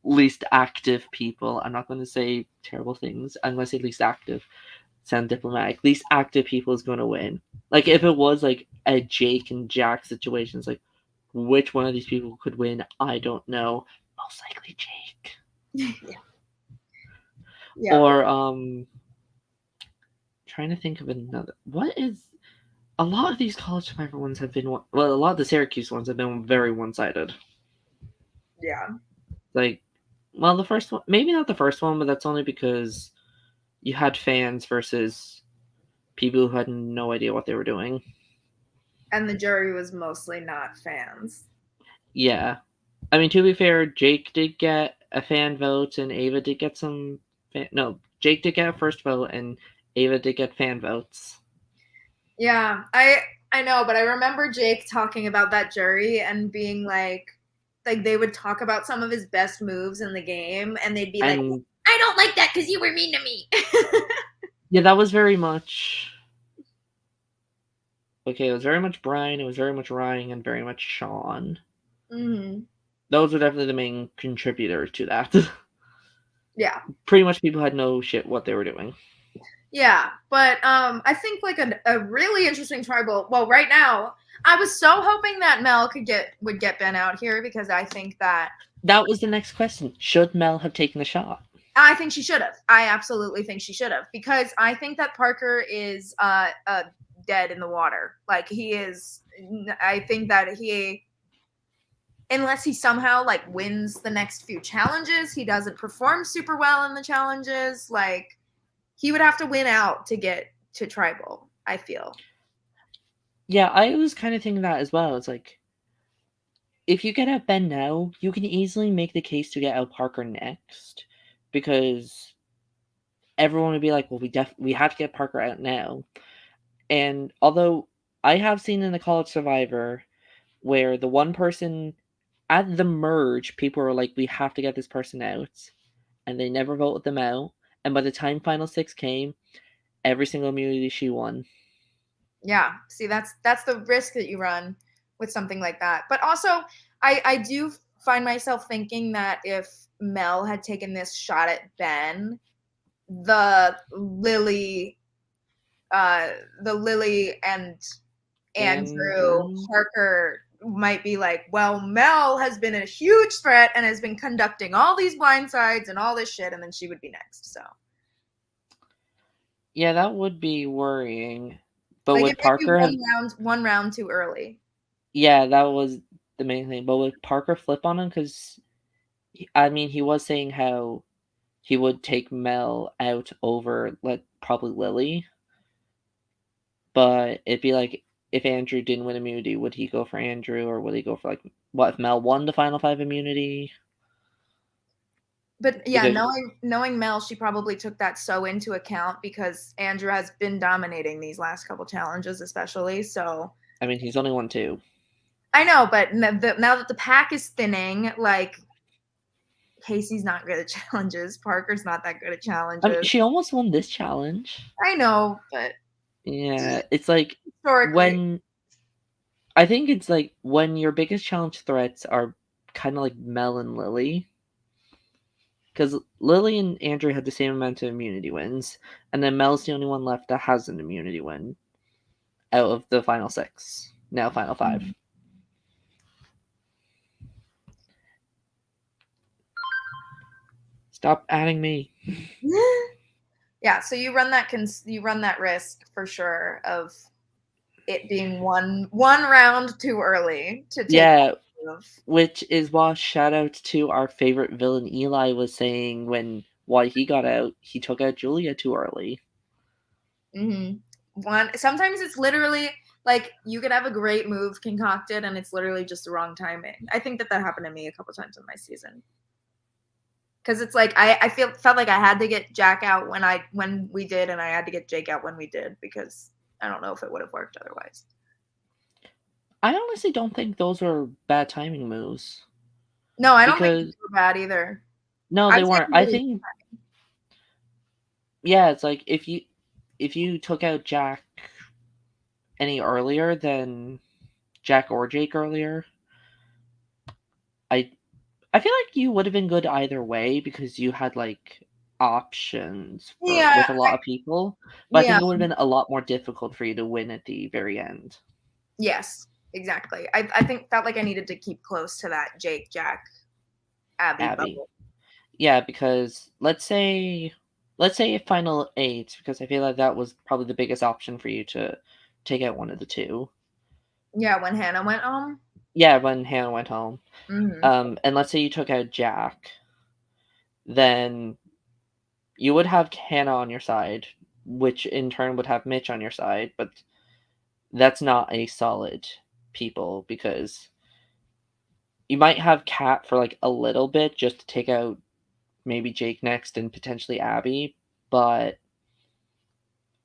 Speaker 1: least active people? I'm not going to say terrible things. I'm going to say least active. Sound diplomatic. Least active people is going to win. Like if it was like a Jake and Jack situation, it's like, which one of these people could win? I don't know. Most likely Jake.
Speaker 2: Yeah. Yeah.
Speaker 1: Or trying to think of another. What is a lot of these college survivor ones have been, well, a lot of the Syracuse ones have been very one-sided.
Speaker 2: Yeah.
Speaker 1: Like, well, the first one, maybe not the first one, but that's only because you had fans versus people who had no idea what they were doing.
Speaker 2: And the jury was mostly not fans.
Speaker 1: Yeah. I mean, to be fair, Jake did get a fan vote and Ava did get some. No, Jake did get a first vote and Ava did get fan votes.
Speaker 2: Yeah, I know, but I remember Jake talking about that jury and being like they would talk about some of his best moves in the game, and they'd be like, "I don't like that because you were mean to me."
Speaker 1: Yeah, that was very much. Okay, it was very much Brian, it was very much Ryan, and very much Sean.
Speaker 2: Mm-hmm.
Speaker 1: Those were definitely the main contributors to that.
Speaker 2: Yeah.
Speaker 1: Pretty much people had no shit what they were doing.
Speaker 2: Yeah, but I think like a really interesting tribal. Well, right now, I was so hoping that Mel would get Ben out here because I think that
Speaker 1: was the next question. Should Mel have taken the shot?
Speaker 2: I think she should have. I absolutely think she should have because I think that Parker is dead in the water. Like he is. I think that unless he somehow like wins the next few challenges, he doesn't perform super well in the challenges. Like he would have to win out to get to tribal, I feel.
Speaker 1: Yeah, I was kind of thinking that as well. It's like, if you get out Ben now, you can easily make the case to get out Parker next, because everyone would be like, well, we have to get Parker out now. And although I have seen in the College Survivor where the one person at the merge, people were like, we have to get this person out, and they never voted them out. And by the time Final 6 came, every single immunity she won.
Speaker 2: Yeah, see, that's the risk that you run with something like that. But also, I do find myself thinking that if Mel had taken this shot at Ben, the Lily and Andrew Parker might be like, well, Mel has been a huge threat and has been conducting all these blindsides and all this shit, and then she would be next. So
Speaker 1: yeah, that would be worrying. But
Speaker 2: like,
Speaker 1: would Parker have
Speaker 2: one round too early?
Speaker 1: Yeah, that was the main thing. But would Parker flip on him? Because I mean, he was saying how he would take Mel out over probably Lily. But it'd be like, if Andrew didn't win immunity, would he go for Andrew, or would he go for what if Mel won the final 5 immunity?
Speaker 2: But yeah,
Speaker 1: because
Speaker 2: knowing Mel, she probably took that so into account because Andrew has been dominating these last couple challenges, especially. So
Speaker 1: I mean he's only won 2.
Speaker 2: I know, but now that the pack is thinning, like Casey's not good at challenges, Parker's not that good at
Speaker 1: I mean,
Speaker 2: challenges.
Speaker 1: she almost won this challenge.
Speaker 2: I know, but
Speaker 1: Yeah, it's like
Speaker 2: historically,
Speaker 1: when I think it's like when your biggest challenge threats are kind of like Mel and Lily, because Lily and Andrew had the same amount of immunity wins, and then Mel's the only one left that has an immunity win out of the final 6. Now final 5. Stop adding me.
Speaker 2: yeah. So you run that risk for sure of it being one round too early to take
Speaker 1: Yeah,
Speaker 2: that move.
Speaker 1: which is why shout out to our favorite villain Eli was saying when why he got out, he took out Julia too early.
Speaker 2: Mm-hmm. Sometimes it's literally like you could have a great move concocted and it's literally just the wrong timing. I think that happened to me a couple times in my season. Because it's like I felt like I had to get Jack out when we did, and I had to get Jake out when we did because I don't know if it would have worked otherwise.
Speaker 1: I honestly don't think those were bad timing moves.
Speaker 2: No, I don't think
Speaker 1: Because
Speaker 2: these were bad either.
Speaker 1: no,
Speaker 2: I'd
Speaker 1: they
Speaker 2: say
Speaker 1: weren't. I
Speaker 2: really,
Speaker 1: think yeah, it's like if you took out Jack any earlier than Jack or Jake earlier, I I feel like you would have been good either way because you had like options for
Speaker 2: yeah,
Speaker 1: with a lot of people, but I
Speaker 2: yeah,
Speaker 1: think it would have been a lot more difficult for you to win at the very end.
Speaker 2: yes, exactly. I think felt like I needed to keep close to that Jake, Jack, Abby
Speaker 1: Abby.
Speaker 2: bubble.
Speaker 1: Yeah, because let's say final 8 because I feel like that was probably the biggest option for you to take out one of the two.
Speaker 2: Yeah, when Hannah went home.
Speaker 1: Yeah, when Hannah went home.
Speaker 2: Mm-hmm.
Speaker 1: And let's say you took out Jack, then you would have Hannah on your side, which in turn would have Mitch on your side, but that's not a solid people because you might have Kat for like a little bit just to take out maybe Jake next and potentially Abby, but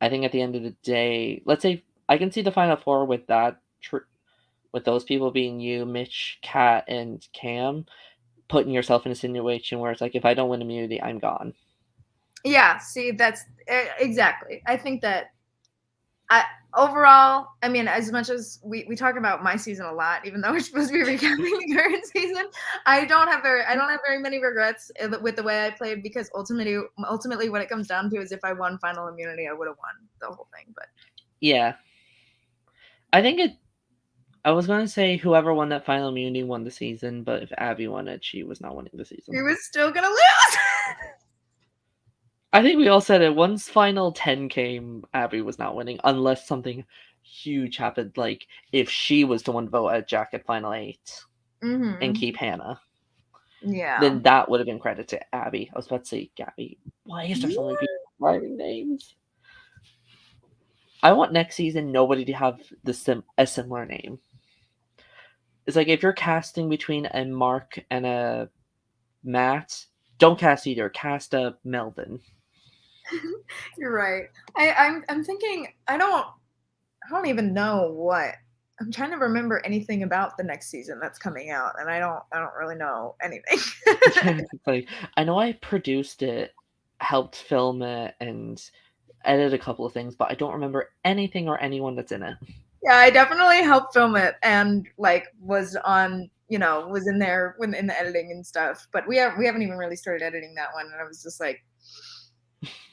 Speaker 1: I think at the end of the day, let's say I can see the final 4 with with those people being you, Mitch, Kat, and Cam, putting yourself in a situation where it's like if I don't win immunity, I'm gone.
Speaker 2: Yeah, see, that's exactly. I think that I overall, I mean, as much as we talk about my season a lot, even though we're supposed to be recapping the current season, I don't have very many regrets with the way I played because ultimately, what it comes down to is if I won final immunity, I would have won the whole thing. But
Speaker 1: Yeah, I think it. I was going to say whoever won that final immunity won the season, but if Abby won it, she was not winning the season.
Speaker 2: we was still gonna lose.
Speaker 1: I think we all said it. Once final 10 came, Abby was not winning unless something huge happened, like if she was the one to vote out Jack at final 8 and
Speaker 2: Mm-hmm.
Speaker 1: keep Hannah.
Speaker 2: Yeah.
Speaker 1: Then that would have been credit to Abby. I was about to say Gabby. Why is there so many people writing names? I want next season nobody to have a similar name. It's like if you're casting between a Mark and a Matt, don't cast either. Cast a Melvin.
Speaker 2: You're right. I'm thinking I don't even know what. I'm trying to remember anything about the next season that's coming out, and I don't really know anything.
Speaker 1: It's like I know I produced it, helped film it, and edit a couple of things, but I don't remember anything or anyone that's in it.
Speaker 2: Yeah, I definitely helped film it and like was on, was in there when in the editing and stuff. But we haven't even really started editing that one, and I was just like,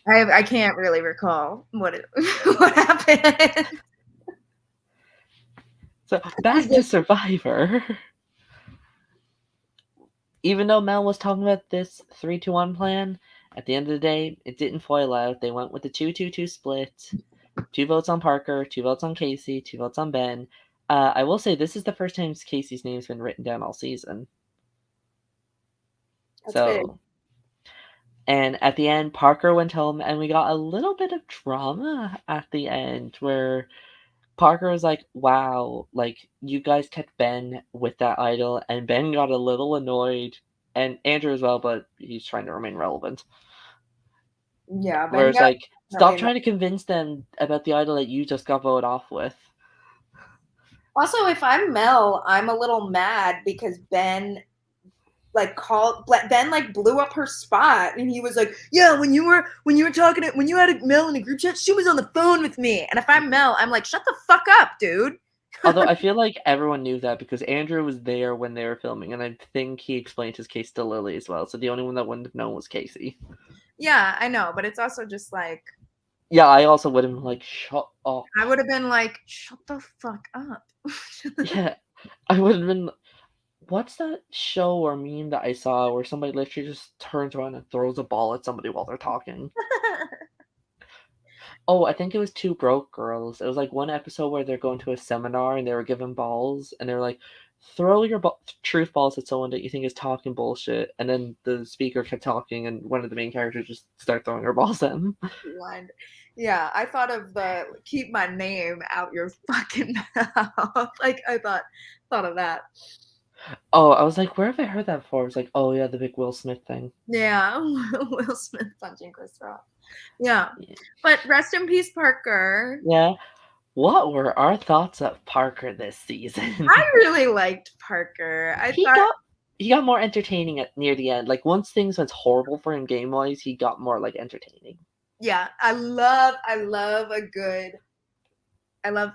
Speaker 2: I can't really recall what happened.
Speaker 1: So back to Survivor. Even though Mel was talking about this 3-2-1 plan, at the end of the day, it didn't foil out. They went with the 2-2-2 split. 2 votes on Parker, 2 votes on Casey, 2 votes on Ben. I will say this is the first time Casey's name's been written down all season.
Speaker 2: That's big.
Speaker 1: So, and at the end, Parker went home, and we got a little bit of drama at the end where Parker was like, wow, like, you guys kept Ben with that idol, and Ben got a little annoyed and Andrew as well, but he's trying to remain relevant.
Speaker 2: Yeah, Ben
Speaker 1: Whereas,
Speaker 2: got
Speaker 1: like, stop
Speaker 2: really.
Speaker 1: trying to convince them about the idol that you just got voted off with.
Speaker 2: Also, if I'm Mel, I'm a little mad because Ben blew up her spot, and he was like, yeah, when you were talking to, when you had a Mel in a group chat, she was on the phone with me. And if I'm Mel, I'm like, shut the fuck up, dude.
Speaker 1: Although I feel like everyone knew that because Andrew was there when they were filming, and I think he explained his case to Lily as well. So the only one that wouldn't have known was Casey.
Speaker 2: Yeah, I know, but it's also just like,
Speaker 1: Yeah, I also would have been like, shut up.
Speaker 2: I would have been like, shut the fuck up.
Speaker 1: Yeah, I would have been. What's that show or meme that I saw where somebody literally just turns around and throws a ball at somebody while they're talking? Oh, I think it was Two Broke Girls. It was like one episode where they're going to a seminar and they were given balls and they're like, throw your truth balls at someone that you think is talking bullshit. And then the speaker kept talking and one of the main characters just started throwing her balls at him.
Speaker 2: Yeah, I thought of the keep my name out your fucking mouth. Like I thought of that.
Speaker 1: Oh, I was like, where have I heard that before? I was like, oh yeah, the big Will Smith thing.
Speaker 2: Yeah, Will Smith punching Chris Rock. Yeah,
Speaker 1: Yeah.
Speaker 2: but rest in peace, Parker.
Speaker 1: Yeah. What were our thoughts of Parker this season?
Speaker 2: I really liked Parker. I
Speaker 1: he
Speaker 2: thought,
Speaker 1: got he got more entertaining at near the end. Like once things went horrible for him game wise, he got more like entertaining.
Speaker 2: yeah, I love a good. I love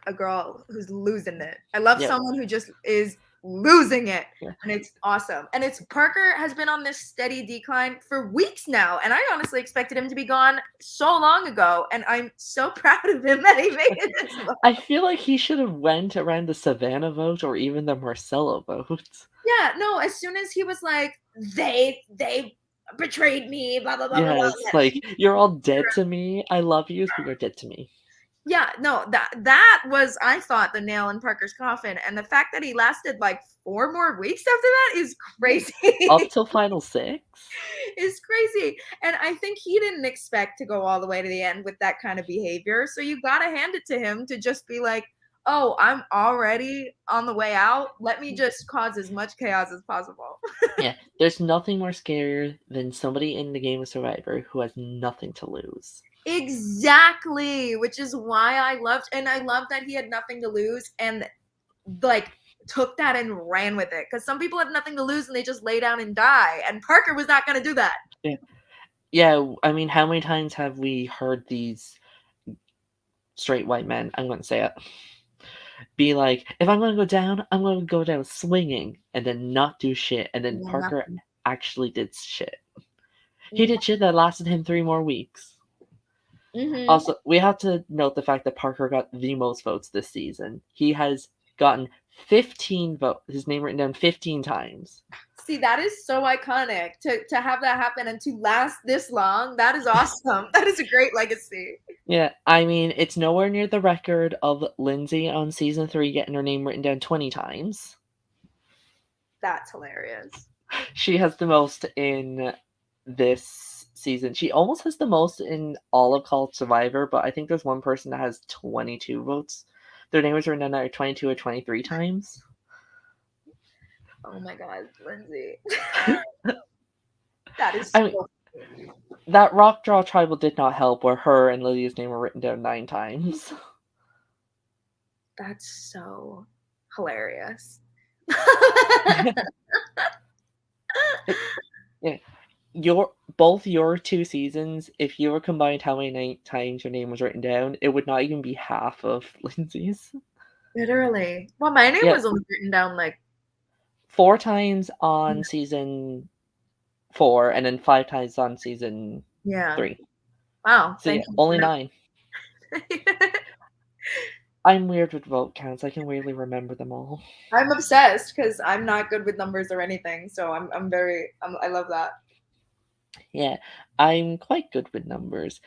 Speaker 2: a girl who's losing it. I love someone who just is losing it, and it's awesome. And it's Parker has been on this steady decline for weeks now, and I honestly expected him to be gone so long ago, and I'm so proud of him that he made it this long.
Speaker 1: I feel like he should have went around the Savannah vote or even the Marcella vote.
Speaker 2: Yeah, no, as soon as he was like, they betrayed me, blah blah blah blah blah.
Speaker 1: Yes, like you're all dead to me. I love you, but you're dead to me.
Speaker 2: Yeah, no, that was, I thought, the nail in Parker's coffin, and the fact that he lasted like 4 more weeks after that is crazy.
Speaker 1: Up till final 6
Speaker 2: is crazy, and I think he didn't expect to go all the way to the end with that kind of behavior. So you gotta hand it to him to just be like, oh, I'm already on the way out. Let me just cause as much chaos as possible.
Speaker 1: Yeah, there's nothing more scarier than somebody in the game of Survivor who has nothing to lose.
Speaker 2: Exactly, which is why I loved that he had nothing to lose and like took that and ran with it, because some people have nothing to lose and they just lay down and die, and Parker was not going to do that.
Speaker 1: Yeah, I mean, how many times have we heard these straight white men, I'm going to say it, be like, if I'm going to go down, I'm going to go down swinging and then not do shit. And then Parker actually did shit. He did shit that lasted him 3 more weeks. Mm-hmm. Also, we have to note the fact that Parker got the most votes this season. He has gotten 15 votes, his name written down 15 times.
Speaker 2: See, that is so iconic to have that happen and to last this long. That is awesome. That is a great legacy.
Speaker 1: Yeah, I mean, it's nowhere near the record of Lindsay on season 3 getting her name written down 20 times.
Speaker 2: That's hilarious.
Speaker 1: She has the most in this season. She almost has the most in all of College Survivor, but I think there's one person that has 22 votes. Their name was written down either 22 or 23 times.
Speaker 2: Oh my god, Lindsay. That is so
Speaker 1: funny. That Rock Draw Tribal did not help, where her and Lydia's name were written down 9 times.
Speaker 2: That's so hilarious.
Speaker 1: Yeah. Both your 2 seasons, if you were combined how many times your name was written down, it would not even be half of Lindsay's.
Speaker 2: Literally. Well, my name was only written down like
Speaker 1: 4 times on season 4 and then 5 times on season 3.
Speaker 2: Wow.
Speaker 1: So only 9. I'm weird with vote counts. I can weirdly remember them all.
Speaker 2: I'm obsessed because I'm not good with numbers or anything. So I love that.
Speaker 1: Yeah, I'm quite good with numbers.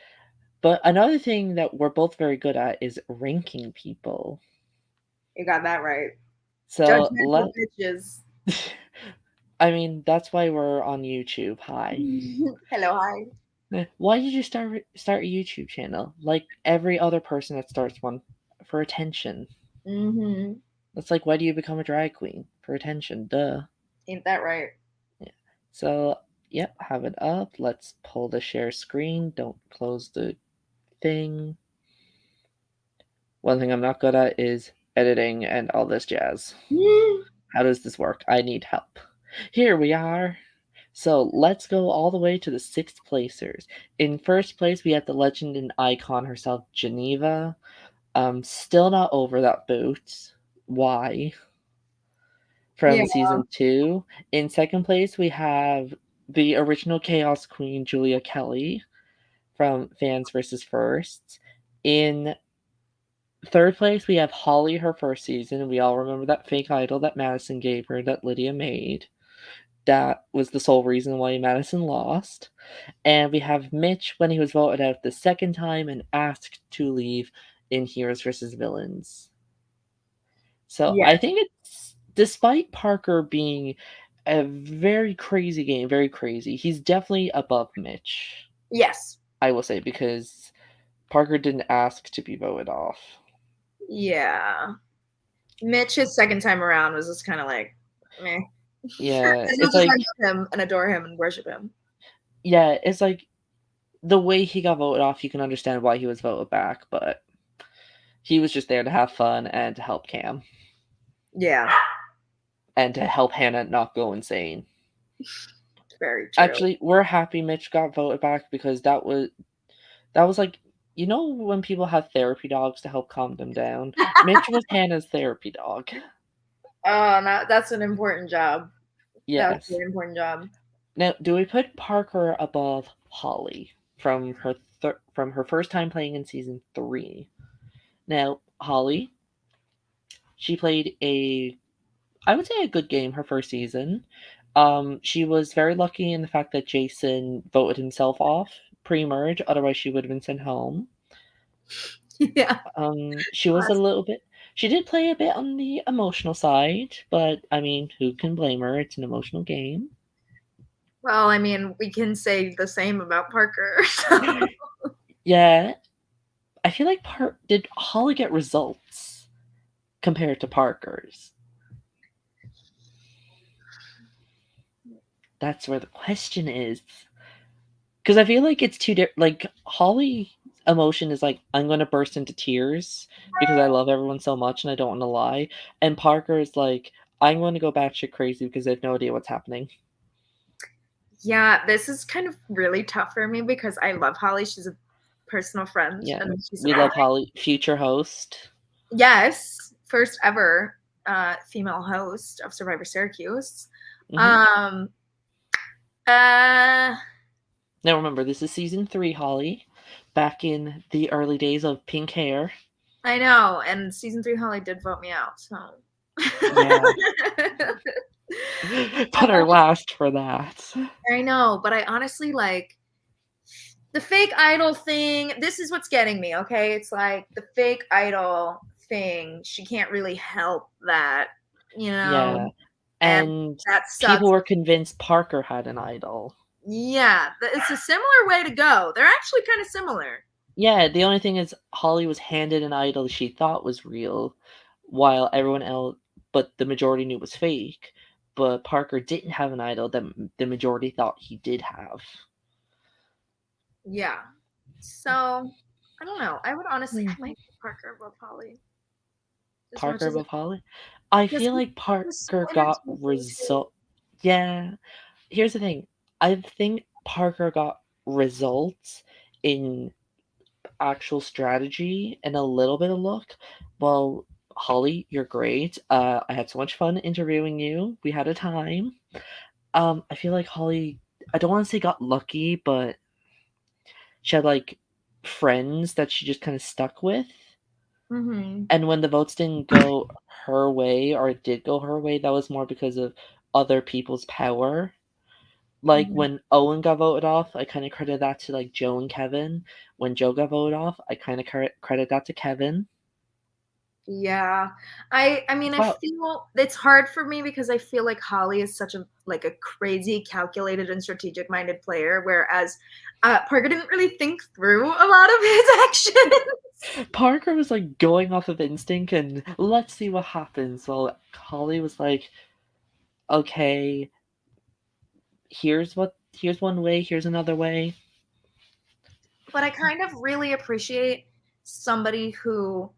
Speaker 1: But another thing that we're both very good at is ranking people.
Speaker 2: You got that right.
Speaker 1: So
Speaker 2: bitches.
Speaker 1: I mean, that's why we're on YouTube. Hi.
Speaker 2: Hello, hi.
Speaker 1: Why did you start a YouTube channel? Like every other person that starts one, for attention.
Speaker 2: Mm-hmm.
Speaker 1: That's like, why do you become a drag queen? For attention, duh.
Speaker 2: Ain't that right?
Speaker 1: So, yep, have it up. Let's pull the share screen. Don't close the thing. One thing I'm not good at is editing and all this jazz. How does this work? I need help. Here we are. So let's go all the way to the sixth placers. In first place, we have the legend and icon herself, Geneva. Still not over that boot. Why?
Speaker 2: Yeah.
Speaker 1: From season 2. In second place, we have the original Chaos Queen, Julia Kelly, from Fans vs. Firsts. In third place, we have Holly, her first season. We all remember that fake idol that Madison gave her that Lydia made. That was the sole reason why Madison lost. And we have Mitch when he was voted out the second time and asked to leave in Heroes vs. Villains. So
Speaker 2: Yeah.
Speaker 1: I think it's, despite Parker being a very crazy game, very crazy, he's definitely above Mitch,
Speaker 2: Yes.
Speaker 1: I will say, because Parker didn't ask to be voted off.
Speaker 2: Yeah. Mitch, his second time around, was just kind of like, meh.
Speaker 1: Yeah,
Speaker 2: As much
Speaker 1: it's
Speaker 2: as
Speaker 1: like,
Speaker 2: I love him and adore him and worship him.
Speaker 1: yeah, it's like the way he got voted off, you can understand why he was voted back, but he was just there to have fun and to help Cam
Speaker 2: Yeah.
Speaker 1: and to help Hannah not go insane.
Speaker 2: Very true.
Speaker 1: Actually, we're happy Mitch got voted back because that was like, you know, when people have therapy dogs to help calm them down. Mitch was Hannah's therapy dog.
Speaker 2: Oh, no, that's an important job. That was a
Speaker 1: Yes.
Speaker 2: very important job.
Speaker 1: Now, do we put Parker above Holly from her first time playing in season 3? Now, Holly, she played I would say a good game her first season. She was very lucky in the fact that Jason voted himself off pre-merge, otherwise she would have been sent home.
Speaker 2: Yeah.
Speaker 1: She was a little bit. She did play a bit on the emotional side, but I mean, who can blame her? It's an emotional game.
Speaker 2: Well, I mean, we can say the same about Parker.
Speaker 1: Yeah, I feel like did Holly get results compared to Parker's? That's where the question is. Because I feel like it's too different. Like Holly emotion is like I'm gonna burst into tears because I love everyone so much and I don't want to lie, and Parker is like I'm going to go batshit crazy because I have no idea what's happening.
Speaker 2: Yeah, this is kind of really tough for me because I love Holly. She's a personal friend,
Speaker 1: Yeah,
Speaker 2: and she's
Speaker 1: we love Holly, future host.
Speaker 2: yes, first ever female host of Survivor Syracuse.
Speaker 1: Hmm.
Speaker 2: Um, uh,
Speaker 1: Now remember, this is season 3, Holly. Back in the early days of pink hair.
Speaker 2: I know, and season 3 Holly did vote me out, so
Speaker 1: Yeah. Put her last for that.
Speaker 2: I know, but I honestly like the fake idol thing. This is what's getting me, okay? It's like the fake idol thing. She can't really help that, you know,
Speaker 1: Yeah.
Speaker 2: and
Speaker 1: And
Speaker 2: that
Speaker 1: people
Speaker 2: sucks.
Speaker 1: were convinced Parker had an idol.
Speaker 2: Yeah, it's a similar way to go. They're actually kind of similar.
Speaker 1: Yeah, the only thing is Holly was handed an idol she thought was real, while everyone else, but the majority knew was fake. But Parker didn't have an idol that the majority thought he did have.
Speaker 2: Yeah. So I don't know. I would honestly,
Speaker 1: Hmm.
Speaker 2: I might put Parker above Holly as much
Speaker 1: Parker
Speaker 2: as
Speaker 1: above Holly? I
Speaker 2: because
Speaker 1: feel
Speaker 2: he
Speaker 1: like
Speaker 2: was so
Speaker 1: Parker got
Speaker 2: entertaining too.
Speaker 1: result. Yeah. Here's the thing. I think Parker got results in actual strategy and a little bit of luck. Well, Holly, you're great. I had so much fun interviewing you. We had a time. I feel like Holly, I don't want to say got lucky, but she had like friends that she just kind of stuck with.
Speaker 2: Mm-hmm.
Speaker 1: And when the votes didn't go her way, or it did go her way, that was more because of other people's power. Like
Speaker 2: Mm-hmm.
Speaker 1: when Owen got voted off, I kind of credit that to like Joe and Kevin. When Joe got voted off, I kind of credit that to Kevin.
Speaker 2: Yeah. I mean I
Speaker 1: Well,
Speaker 2: feel it's hard for me because I feel like Holly is such a like a crazy calculated and strategic minded player whereas Parker didn't really think through a lot of his actions.
Speaker 1: Parker was like going off of instinct and let's see what happens. Well, Holly was like, okay, here's one way, here's another way.
Speaker 2: But I kind of really appreciate somebody who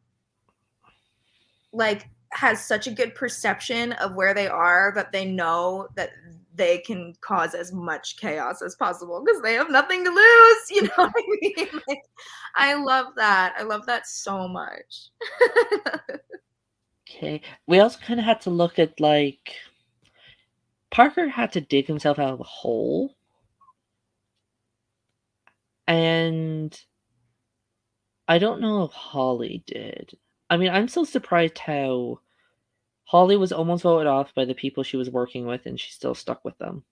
Speaker 2: like has such a good perception of where they are that they know that they can cause as much chaos as possible because they have nothing to lose. You know what I mean? Like, I love that. I love that so much.
Speaker 1: Okay. We also kind of had to look at, like, Parker had to dig himself out of a hole. And I don't know if Holly did. I mean, I'm so surprised how Holly was almost voted off by the people she was working with, and she still stuck with them.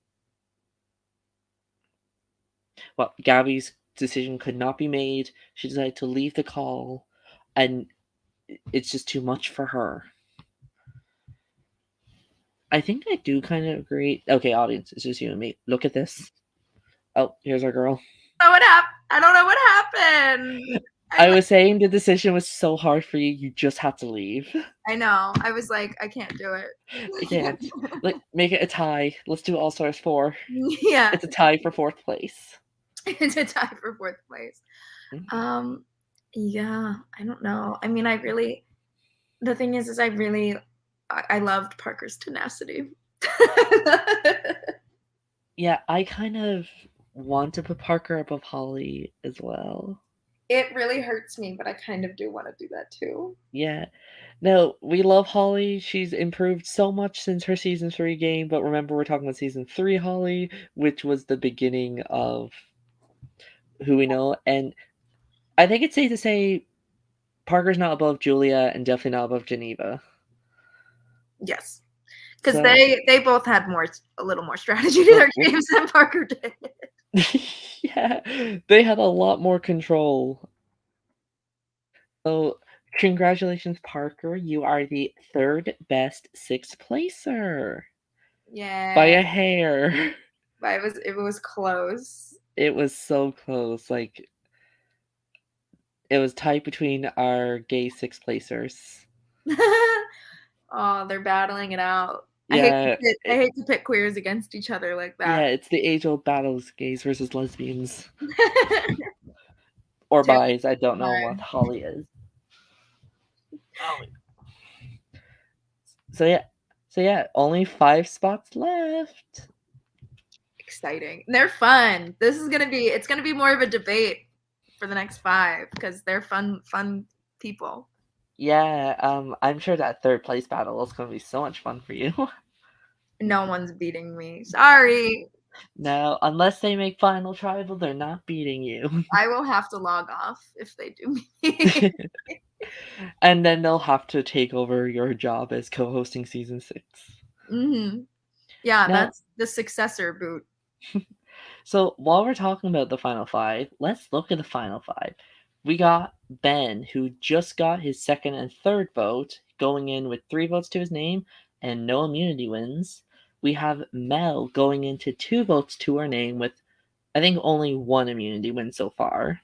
Speaker 1: Well, Gabby's decision could not be made. She decided to leave the call, and it's just too much for her. I think I do kind of agree. Okay, audience, it's just you and me. Look at this. Oh, here's our girl.
Speaker 2: I don't know what happened.
Speaker 1: I was saying the decision was so hard for you, you just had to leave.
Speaker 2: I know. I was like, I can't do it.
Speaker 1: I can't. Like, make it a tie. Let's do All Stars 4.
Speaker 2: Yeah.
Speaker 1: It's a tie for 4th place.
Speaker 2: It's a tie for 4th place.
Speaker 1: Mm-hmm.
Speaker 2: Yeah, I don't know. I mean, the thing is I loved Parker's tenacity.
Speaker 1: Yeah, I kind of want to put Parker above Holly as well.
Speaker 2: It really hurts me, but I kind of do want to do that too.
Speaker 1: Yeah. No, we love Holly. She's improved so much since her season 3 game, but remember we're talking about season 3 Holly, which was the beginning of who we know. And I think it's safe to say Parker's not above Julia and definitely not above Geneva.
Speaker 2: Yes. Because
Speaker 1: So,
Speaker 2: they both had a little more strategy to their games than Parker did.
Speaker 1: yeah, they had a lot more control. So, congratulations, Parker. You are the 3rd best 6th placer.
Speaker 2: Yeah.
Speaker 1: By a hair.
Speaker 2: But it was close.
Speaker 1: It was so close. Like, it was tied between our gay 6th placers.
Speaker 2: Oh, they're battling it out.
Speaker 1: Yeah.
Speaker 2: I hate to pit queers against each other like that.
Speaker 1: Yeah, it's the age-old battles, gays versus lesbians. Or bis. I don't know what Holly is. So yeah, only 5 spots left.
Speaker 2: Exciting. They're fun. It's gonna be more of a debate for the next 5 because they're fun people.
Speaker 1: Yeah, I'm sure that 3rd place battle is gonna be so much fun for you.
Speaker 2: No one's beating me. Sorry.
Speaker 1: No, unless they make Final Tribal, they're not beating you.
Speaker 2: I will have to log off if they do me.
Speaker 1: And then they'll have to take over your job as co-hosting season 6.
Speaker 2: Mm-hmm. Yeah,
Speaker 1: now,
Speaker 2: that's the successor boot.
Speaker 1: So while we're talking about the final 5, let's look at the final 5. We got Ben, who just got his 2nd and 3rd vote, going in with 3 votes to his name and no immunity wins. We have Mel going into 2 votes to her name with, I think, only 1 immunity win so far.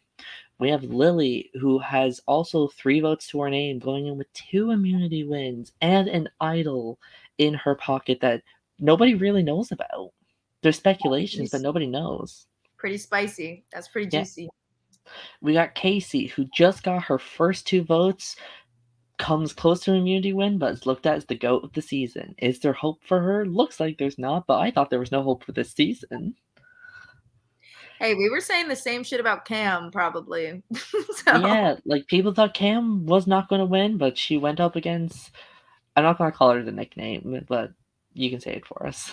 Speaker 1: We have Lily, who has also 3 votes to her name, going in with 2 immunity wins and an idol in her pocket that nobody really knows about. There's speculations, but nobody knows.
Speaker 2: Pretty spicy. That's pretty juicy.
Speaker 1: Yeah. We got Casey, who just got her first 2 votes, comes close to an immunity win, but is looked at as the GOAT of the season. Is there hope for her? Looks like there's not, but I thought there was no hope for this season.
Speaker 2: Hey, we were saying the same shit about Cam, probably. So.
Speaker 1: Yeah, like, people thought Cam was not going to win, but she went up against... I'm not going to call her the nickname, but you can say it for us.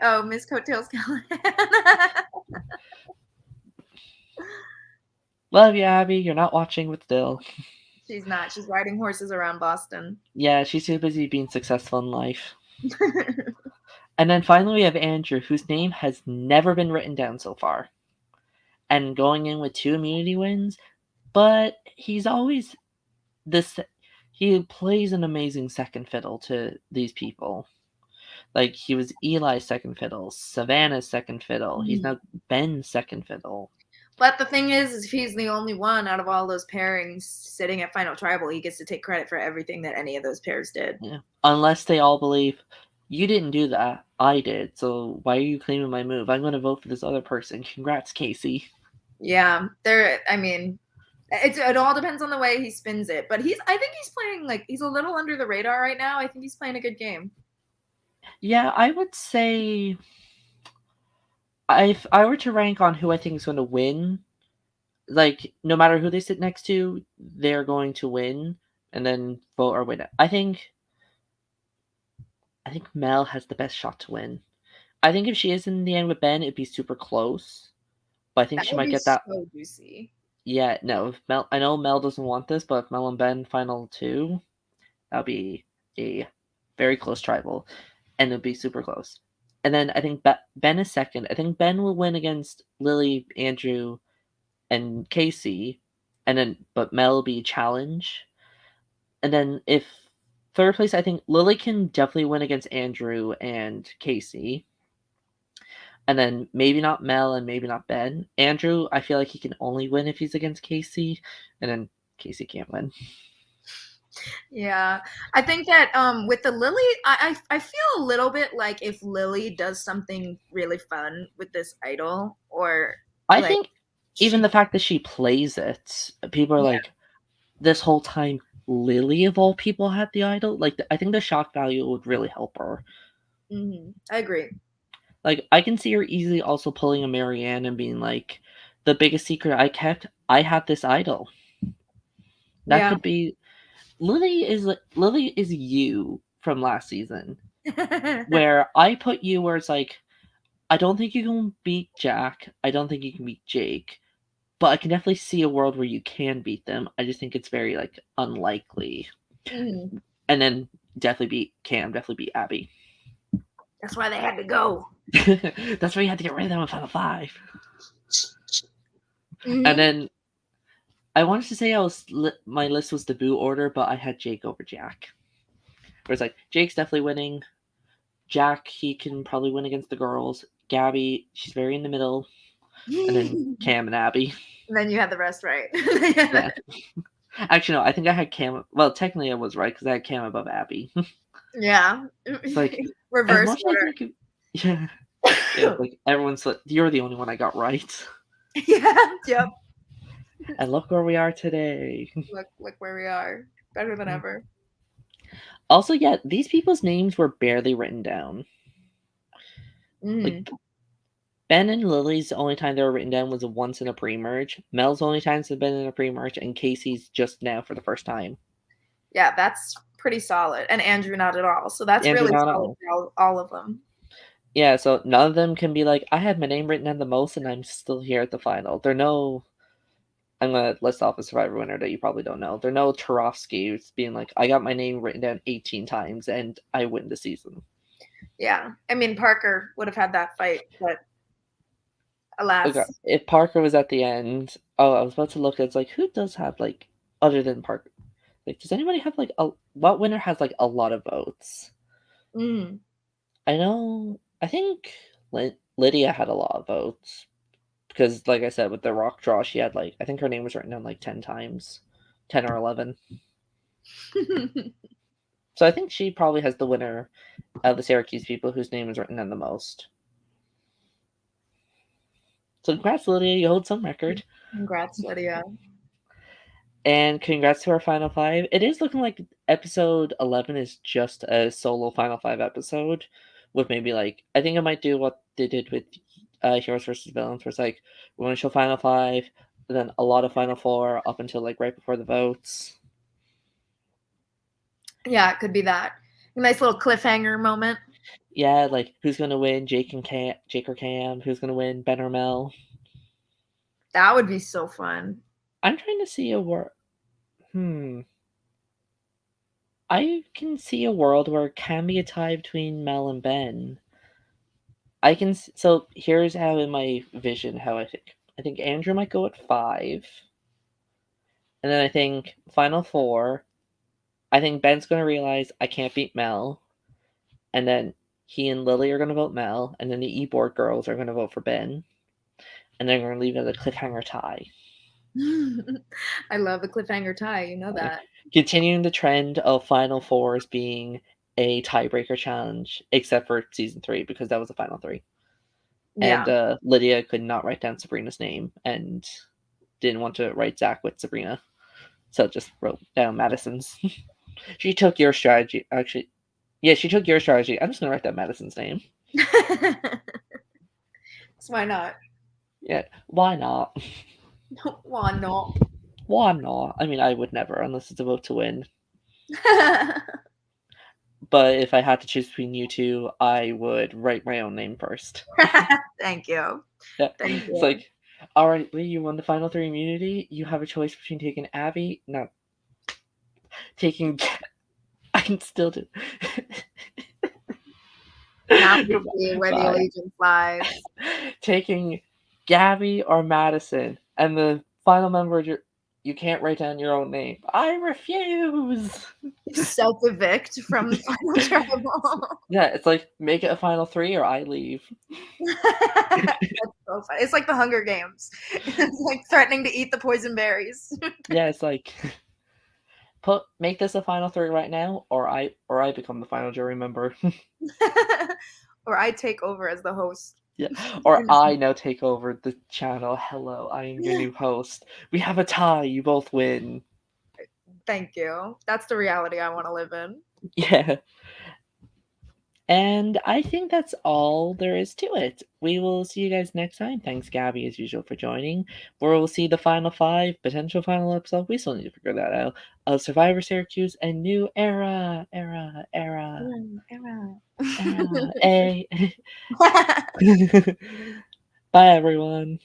Speaker 2: Oh, Miss Coattails Callahan.
Speaker 1: Love you, Abby. You're not watching, but still.
Speaker 2: She's not. She's riding horses around Boston.
Speaker 1: Yeah, she's too busy being successful in life. And then finally we have Andrew, whose name has never been written down so far. And going in with 2 immunity wins, but he's always this... He plays an amazing second fiddle to these people. Like, he was Eli's second fiddle, Savannah's second fiddle. He's now Ben's second fiddle.
Speaker 2: But the thing is if he's the only one out of all those pairings sitting at Final Tribal, he gets to take credit for everything that any of those pairs did.
Speaker 1: Yeah. Unless they all believe, You didn't do that. I did. So why are you claiming my move? I'm going to vote for this other person. Congrats, Casey.
Speaker 2: Yeah, I mean, it all depends on the way he spins it. But I think he's playing like he's a little under the radar right now. I think he's playing a good game.
Speaker 1: Yeah, I would say if I were to rank on who I think is going to win, like no matter who they sit next to, they're going to win and then vote or win it. I think Mel has the best shot to win. I think if she is in the end with Ben, it'd be super close. But I think
Speaker 2: That
Speaker 1: she
Speaker 2: would
Speaker 1: might
Speaker 2: be
Speaker 1: get that.
Speaker 2: so juicy.
Speaker 1: Yeah, no. If Mel, I know Mel doesn't want this, but if Mel and Ben final two, that'll be a very close tribal, and it'll be super close. And then I think Ben is second. I think Ben will win against Lily, Andrew, and Casey, and then but Mel will be challenge. And then if third place, I think Lily can definitely win against Andrew and Casey. And then maybe not Mel and maybe not Ben. Andrew, I feel like he can only win if he's against Casey, and then Casey can't win.
Speaker 2: Yeah, I think that with the Lily, I feel a little bit like if Lily does something really fun with this idol, or
Speaker 1: I
Speaker 2: like
Speaker 1: think even
Speaker 2: she,
Speaker 1: the fact that she plays it, people are
Speaker 2: yeah,
Speaker 1: like, this whole time, Lily of all people had the idol. Like, I think the shock value would really help her.
Speaker 2: I agree.
Speaker 1: Like, I can see her easily also pulling a Marianne and being like, the biggest secret I kept, I had this idol. That
Speaker 2: Yeah.
Speaker 1: could be Lily is you from last season, where I put you where it's like, I don't think you can beat Jack. I don't think you can beat Jake. But I can definitely see a world where you can beat them. I just think it's very like unlikely.
Speaker 2: Mhm.
Speaker 1: And then definitely beat Cam, definitely beat Abby.
Speaker 2: That's why they had to go.
Speaker 1: That's why you had to get rid of them in Final Five. And
Speaker 2: Hmm.
Speaker 1: then I wanted to say my list was debut order, but I had Jake over Jack. Where it's like Jake's definitely winning. Jack, he can probably win against the girls. Gabby, she's very in the middle. And then
Speaker 2: And
Speaker 1: Cam and Abby.
Speaker 2: then you had the rest right.
Speaker 1: Yeah. Actually, no, I think I had Cam. Well, technically I was right because I had Cam above Abby.
Speaker 2: Yeah.
Speaker 1: It's like, as
Speaker 2: Reverse
Speaker 1: much as I think, yeah, yeah,
Speaker 2: order.
Speaker 1: like everyone's like, you're the only one I got right.
Speaker 2: Yeah. Yep.
Speaker 1: And look where we are today.
Speaker 2: Look where we are. Better than ever.
Speaker 1: Also, yeah, these people's names were barely written down.
Speaker 2: Hmm.
Speaker 1: Like, Ben and Lily's only time they were written down was once in a pre merge. Mel's only times have been in a pre merge, and Casey's just now for the first time.
Speaker 2: Yeah, that's pretty solid. And Andrew not at all. So that's
Speaker 1: Andrew,
Speaker 2: really
Speaker 1: not
Speaker 2: solid
Speaker 1: all.
Speaker 2: for all of them.
Speaker 1: Yeah, so none of them can be like, I had my name written down the most, and I'm still here at the final. They're no. I'm gonna list off a Survivor winner that you probably don't know. They're no Turovsky being like, I got my name written down 18 times and I win the season.
Speaker 2: Yeah. I mean, Parker would have had that fight, but
Speaker 1: Okay,
Speaker 2: alas.
Speaker 1: if Parker was at the end, oh, I was about to look. It's like, who does have like other than Parker? Like, does anybody have like a what winner has like a lot of votes?
Speaker 2: Mm.
Speaker 1: I know. I think Lydia had a lot of votes because, like I said, with the rock draw, she had like I think her name was written down like 10 times, 10 or 11. So I think she probably has the winner of the Syracuse people whose name is written down the most. So congrats, Lydia, you hold some record.
Speaker 2: Congrats, Lydia.
Speaker 1: And congrats to our Final Five. It is looking like episode 11 is just a solo Final Five episode with maybe like, I think I might do what they did with Heroes versus Villains, where it's like, we're going to show Final Five, then a lot of Final Four up until like right before the votes.
Speaker 2: Yeah, it could be that. A nice little cliffhanger moment.
Speaker 1: Yeah, like who's going to win, Jake or Cam? Who's going to win, Ben or Mel?
Speaker 2: That would be so fun.
Speaker 1: I'm trying to see a word. I can see a world where it can be a tie between Mel and Ben. So here's how in my vision how I think. I think Andrew might go at 5, and then I think final 4. I think Ben's gonna realize I can't beat Mel, and then he and Lily are gonna vote Mel, and then the e-board girls are gonna vote for Ben, and then we're gonna leave it as a cliffhanger tie.
Speaker 2: I love the cliffhanger tie. You know
Speaker 1: Like,
Speaker 2: that.
Speaker 1: continuing the trend of final fours being a tiebreaker challenge, except for season 3 because that was the final 3.
Speaker 2: Yeah.
Speaker 1: And Lydia could not write down Sabrina's name and didn't want to write Zach with Sabrina, so just wrote down Madison's. She took your strategy, actually. Yeah, she took your strategy. I'm just gonna write down Madison's name.
Speaker 2: So why not?
Speaker 1: Yeah, why not?
Speaker 2: Why not?
Speaker 1: Why not? I mean, I would never, unless it's a vote to win. But if I had to choose between you two, I would write my own name first.
Speaker 2: Thank you.
Speaker 1: Yeah.
Speaker 2: Thank
Speaker 1: It's
Speaker 2: you.
Speaker 1: like, all right, Lee, you won the final 3 immunity. You have a choice between taking Abby, no, taking. I'm still do.
Speaker 2: Now we'll see where the allegiance lies.
Speaker 1: Taking Gabby or Madison, and the final member, you can't write down your own name. I refuse.
Speaker 2: Self-evict from the final tribal.
Speaker 1: Yeah, it's like make it a final 3 or I leave.
Speaker 2: That's so funny. It's like the Hunger Games. It's like threatening to eat the poison berries.
Speaker 1: Yeah, it's like make this a final 3 right now, or I become the final jury member.
Speaker 2: Or I take over as the host.
Speaker 1: Yeah, or I now take over the channel. Hello, I am your new host. We have a tie. You both win.
Speaker 2: Thank you. That's the reality I want to live in.
Speaker 1: Yeah. And I think that's all there is to it. We will see you guys next time. Thanks, Gabby, as usual, for joining. Where we'll see the final 5, potential final episode. We still need to figure that out. Of Survivor Syracuse and new era. A. Bye, everyone.